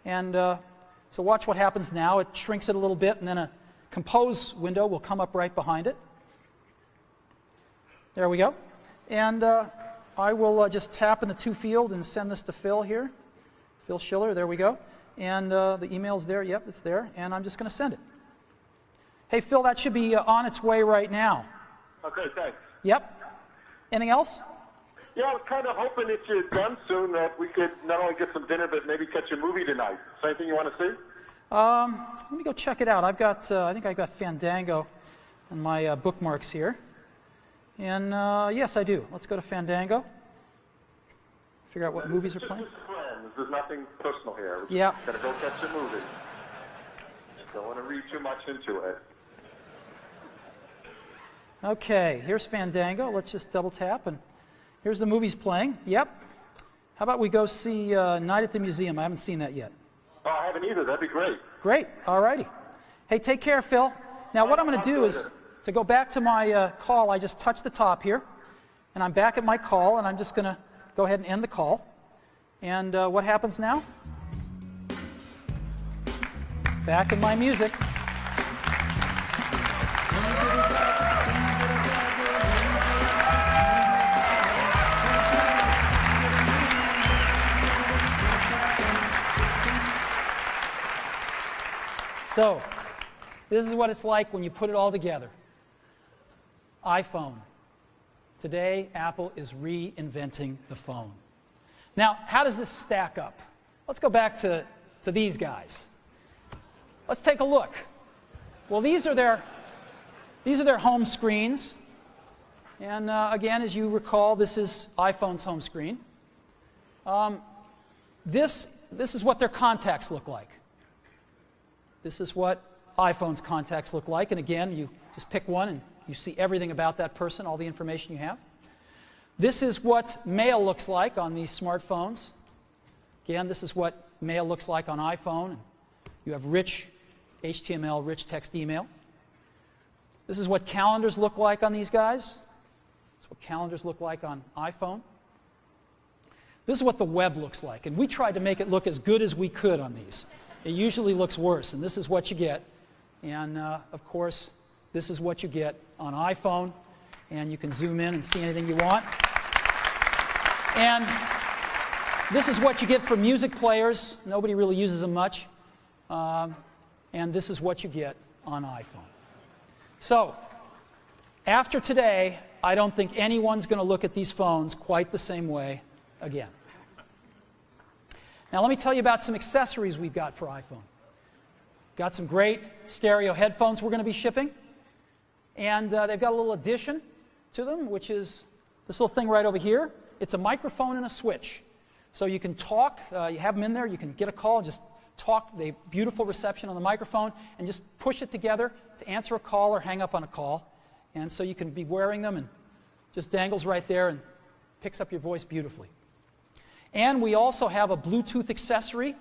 And so watch what happens now. It shrinks it a little bit, and then a compose window will come up right behind it. There we go. And I will just tap in the to field and send this to Phil here. Phil Schiller, there we go. And the email's there. Yep, it's there. And I'm just going to send it. Hey, Phil, that should be on its way right now. Okay, thanks. Yep. Anything else? Yeah, I was kind of hoping if you're done soon that we could not only get some dinner, but maybe catch a movie tonight. Is there anything you want to see? Let me go check it out. I think I've got Fandango on my bookmarks here. And yes, I do. Let's go to Fandango. Figure out what movies are playing. Just friends. There's nothing personal here. We're Yeah. Gonna go catch a movie. Don't want to read too much into it. Okay, here's Fandango. Let's just double tap, and here's the movies playing. Yep. How about we go see Night at the Museum? I haven't seen that yet. Oh, I haven't either. That'd be great. Great. All righty. Hey, take care, Phil. Now, what I'm going to do is, to go back to my call, I just touched the top here, and I'm back at my call, and I'm just going to go ahead and end the call. And what happens now? Back in my music. So, this is what it's like when you put it all together. iPhone. Today, Apple is reinventing the phone. Now, how does this stack up? Let's go back to these guys. Let's take a look. Well, these are their home screens. And again, as you recall, this is iPhone's home screen. This is what their contacts look like. This is what iPhone's contacts look like. And again, you just pick one and you see everything about that person, all the information you have. This is what mail looks like on these smartphones. Again, this is what mail looks like on iPhone. You have rich HTML, rich text email. This is what calendars look like on these guys. This is what calendars look like on iPhone. This is what the web looks like. And we tried to make it look as good as we could on these. It usually looks worse, and this is what you get. And, of course, this is what you get on iPhone, and you can zoom in and see anything you want. And this is what you get for music players. Nobody really uses them much. And this is what you get on iPhone. So, after today, I don't think anyone's going to look at these phones quite the same way again. Now let me tell you about some accessories we've got for iPhone. Got some great stereo headphones we're going to be shipping. And they've got a little addition to them, which is this little thing right over here. It's a microphone and a switch. So you can talk, you have them in there, you can get a call, just talk, they have beautiful reception on the microphone, and just push it together to answer a call or hang up on a call. And so you can be wearing them and just dangles right there and picks up your voice beautifully. And we also have a Bluetooth accessory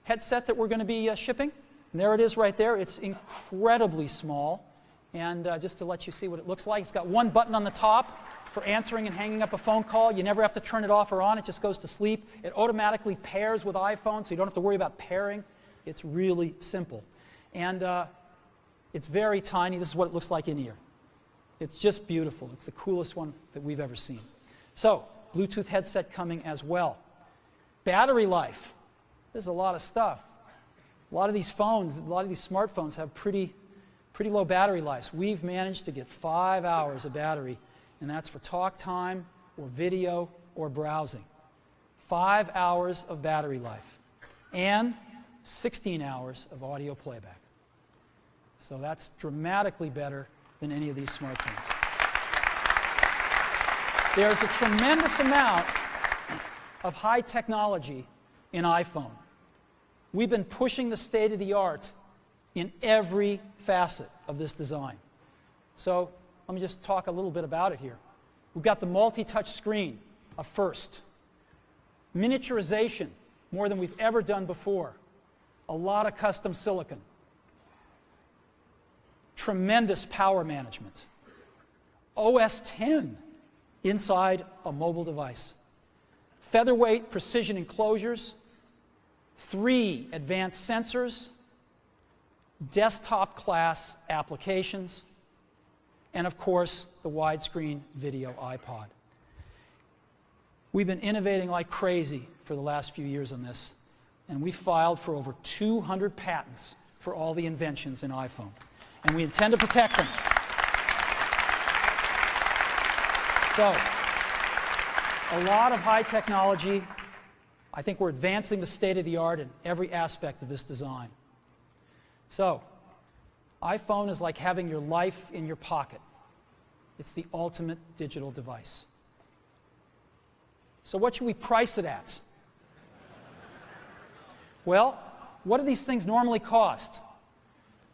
headset that we're going to be shipping. And there it is right there. It's incredibly small. And just to let you see what it looks like, it's got one button on the top for answering and hanging up a phone call. You never have to turn it off or on. It just goes to sleep. It automatically pairs with iPhone, so you don't have to worry about pairing. It's really simple. And it's very tiny. This is what it looks like in ear. It's just beautiful. It's the coolest one that we've ever seen. So, Bluetooth headset coming as well. Battery life. There's a lot of stuff. A lot of these phones, a lot of these smartphones have pretty low battery lives. We've managed to get 5 hours of battery, and that's for talk time or video or browsing. 5 hours of battery life and 16 hours of audio playback. So that's dramatically better than any of these smartphones. There's a tremendous amount of high technology in iPhone. We've been pushing the state of the art in every facet of this design. So let me just talk a little bit about it here. We've got the multi-touch screen, a first. Miniaturization, more than we've ever done before. A lot of custom silicon. Tremendous power management. OS X inside a mobile device. Featherweight precision enclosures. 3 advanced sensors. Desktop class applications. And of course, the widescreen video iPod. We've been innovating like crazy for the last few years on this, and we filed for over 200 patents for all the inventions in iPhone. And we intend to protect them. So, a lot of high technology. I think we're advancing the state of the art in every aspect of this design. So, iPhone is like having your life in your pocket. It's the ultimate digital device. So what should we price it at? Well, what do these things normally cost?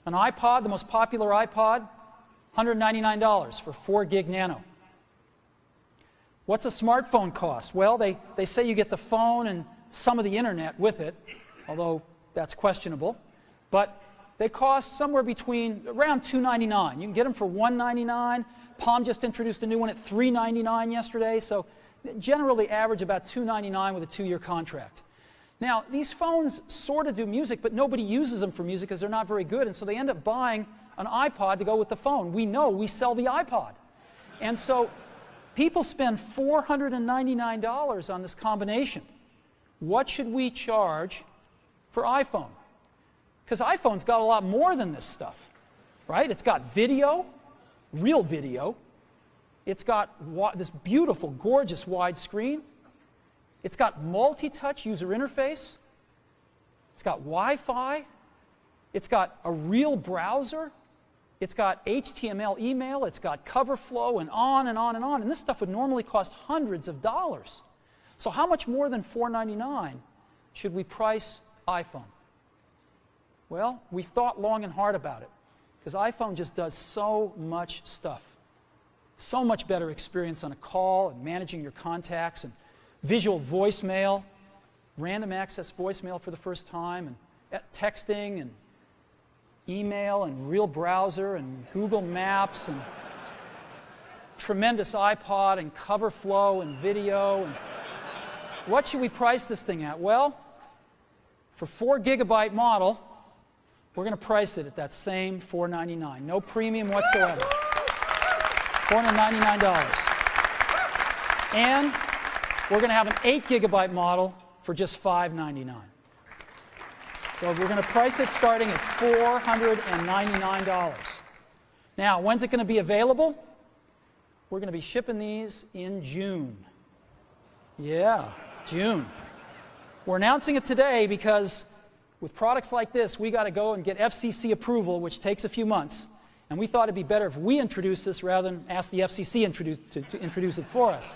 An iPod, the most popular iPod, $199 for 4 gig nano. What's a smartphone cost? Well, they say you get the phone and some of the internet with it, although that's questionable. But they cost somewhere between around $299. You can get them for $199. Palm just introduced a new one at $399 yesterday, so generally average about $299 with a 2-year contract. Now, these phones sort of do music, but nobody uses them for music because they're not very good, and so they end up buying an iPod to go with the phone. We know we sell the iPod. And so people spend $499 on this combination. What should we charge for iPhone? Because iPhone's got a lot more than this stuff, right? It's got video, real video. It's got this beautiful, gorgeous wide screen. It's got multi-touch user interface. It's got Wi-Fi. It's got a real browser. It's got HTML email. It's got cover flow and on and on and on. And this stuff would normally cost hundreds of dollars. So how much more than $499 should we price iPhone? Well, we thought long and hard about it because iPhone just does so much stuff. So much better experience on a call and managing your contacts and visual voicemail, random access voicemail for the first time, and texting and email and real browser and Google Maps and tremendous iPod and cover flow and video. And what should we price this thing at? Well, for 4 gigabyte model, we're going to price it at that same $499. No premium whatsoever. $499. And we're going to have an 8 gigabyte model for just $599. So we're going to price it starting at $499. Now, when's it going to be available? We're going to be shipping these in June. Yeah, June. We're announcing it today because with products like this, we got to go and get FCC approval, which takes a few months. And we thought it'd be better if we introduce this rather than ask the FCC to introduce it for us.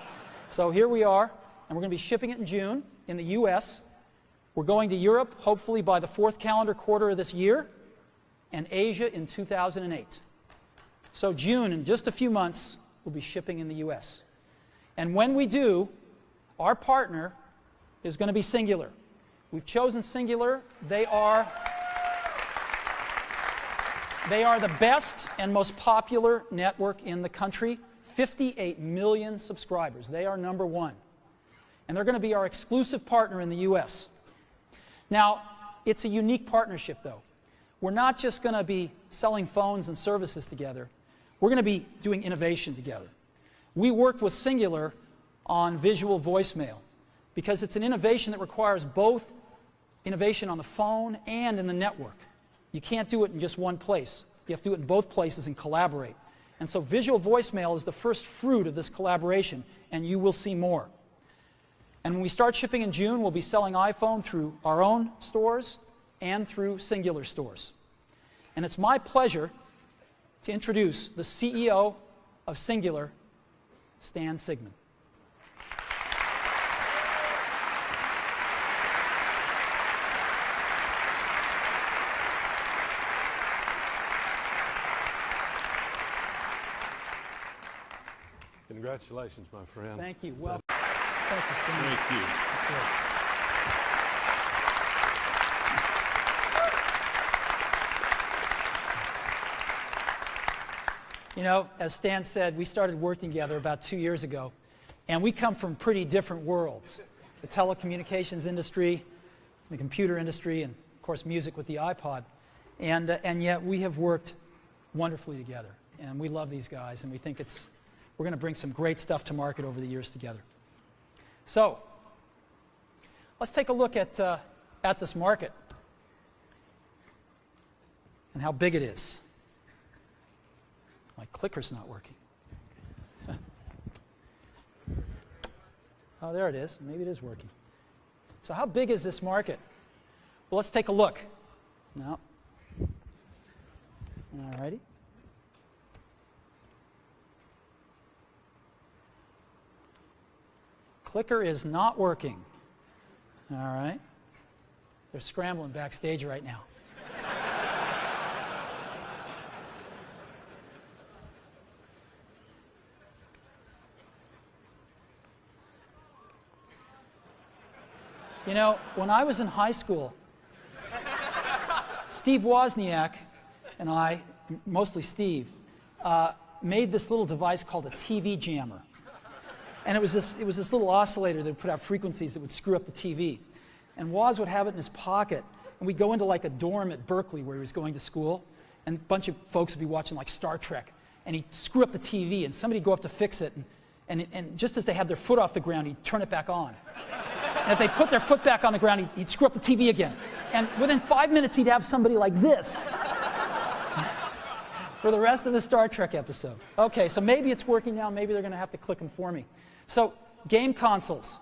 So here we are, and we're going to be shipping it in June in the US. We're going to Europe, hopefully by the 4th calendar quarter of this year, and Asia in 2008. So June, in just a few months, we'll be shipping in the US. And when we do, our partner is going to be Singular. We've chosen Singular. They are the best and most popular network in the country. 58 million subscribers. They are number one. And they're going to be our exclusive partner in the US. Now, it's a unique partnership, though. We're not just going to be selling phones and services together. We're going to be doing innovation together. We worked with Singular on visual voicemail because it's an innovation that requires both innovation on the phone and in the network. You can't do it in just one place. You have to do it in both places and collaborate. And so visual voicemail is the first fruit of this collaboration, and you will see more. And when we start shipping in June, we'll be selling iPhone through our own stores and through Singular stores. And it's my pleasure to introduce the CEO of Singular, Stan Sigman. Congratulations, my friend. Thank you. Well, thank you, Stan. Thank you. You know, as Stan said, we started working together about 2 years ago, and we come from pretty different worlds. The telecommunications industry, the computer industry, and of course music with the iPod. And yet we have worked wonderfully together, and we love these guys, and we think we're going to bring some great stuff to market over the years together. So, let's take a look at this market and how big it is. My clicker's not working. Oh, there it is. Maybe it is working. So how big is this market? Well, let's take a look. No. All righty. Clicker is not working. All right. They're scrambling backstage right now. You know, when I was in high school, Steve Wozniak and I, mostly Steve, made this little device called a TV jammer. And it was this little oscillator that would put out frequencies that would screw up the TV. And Woz would have it in his pocket, and we'd go into like a dorm at Berkeley where he was going to school, and a bunch of folks would be watching like Star Trek, and he'd screw up the TV, and somebody'd go up to fix it, and just as they had their foot off the ground, he'd turn it back on. And if they put their foot back on the ground, he'd screw up the TV again. And within 5 minutes, he'd have somebody like this for the rest of the Star Trek episode. Okay, so maybe it's working now. Maybe they're going to have to click them for me. So, game consoles.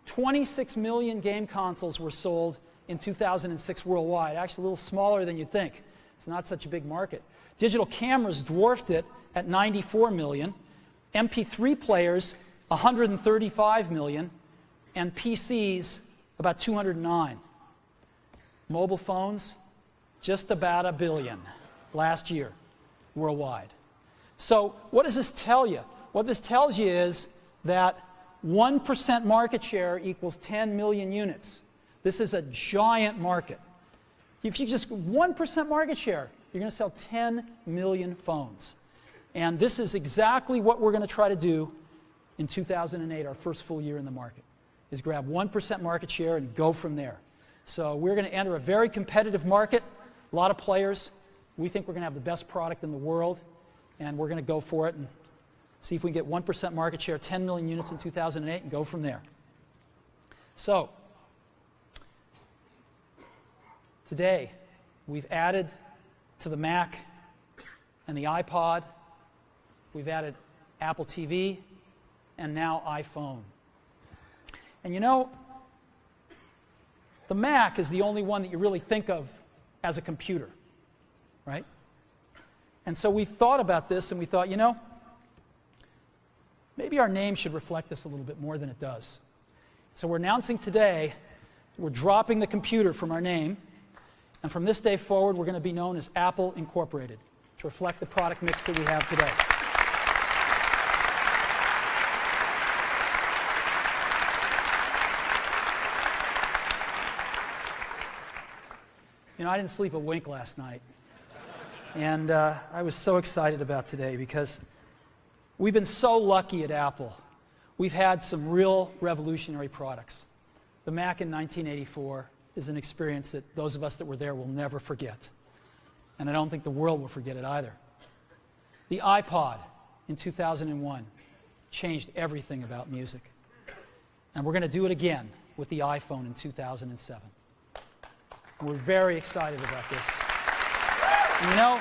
26 million game consoles were sold in 2006 worldwide. Actually, a little smaller than you'd think. It's not such a big market. Digital cameras dwarfed it at 94 million. MP3 players, 135 million. And PCs, about 209. Mobile phones, just about 1 billion last year worldwide. So what does this tell you? What this tells you is that 1% market share equals 10 million units. This is a giant market. If you just 1% market share, you're going to sell 10 million phones. And this is exactly what we're going to try to do in 2008, our first full year in the market, is grab 1% market share and go from there. So we're going to enter a very competitive market, a lot of players. We think we're going to have the best product in the world, and we're going to go for it and see if we can get 1% market share, 10 million units in 2008, and go from there. So today, we've added to the Mac and the iPod, we've added Apple TV, and now iPhone. And you know, the Mac is the only one that you really think of as a computer, right? And so we thought about this and we thought, you know, maybe our name should reflect this a little bit more than it does. So we're announcing today, we're dropping the computer from our name, and from this day forward, we're going to be known as Apple Incorporated to reflect the product mix that we have today. You know, I didn't sleep a wink last night. And I was so excited about today because we've been so lucky at Apple. We've had some real revolutionary products. The Mac in 1984 is an experience that those of us that were there will never forget. And I don't think the world will forget it either. The iPod in 2001 changed everything about music. And we're going to do it again with the iPhone in 2007. And we're very excited about this. And you know,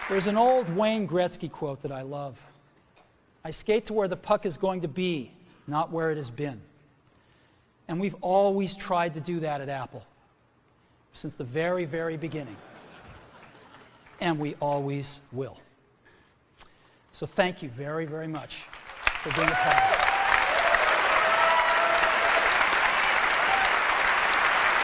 there's an old Wayne Gretzky quote that I love. I skate to where the puck is going to be, not where it has been. And we've always tried to do that at Apple, since the very, very beginning. And we always will. So thank you very, very much for being a part of it.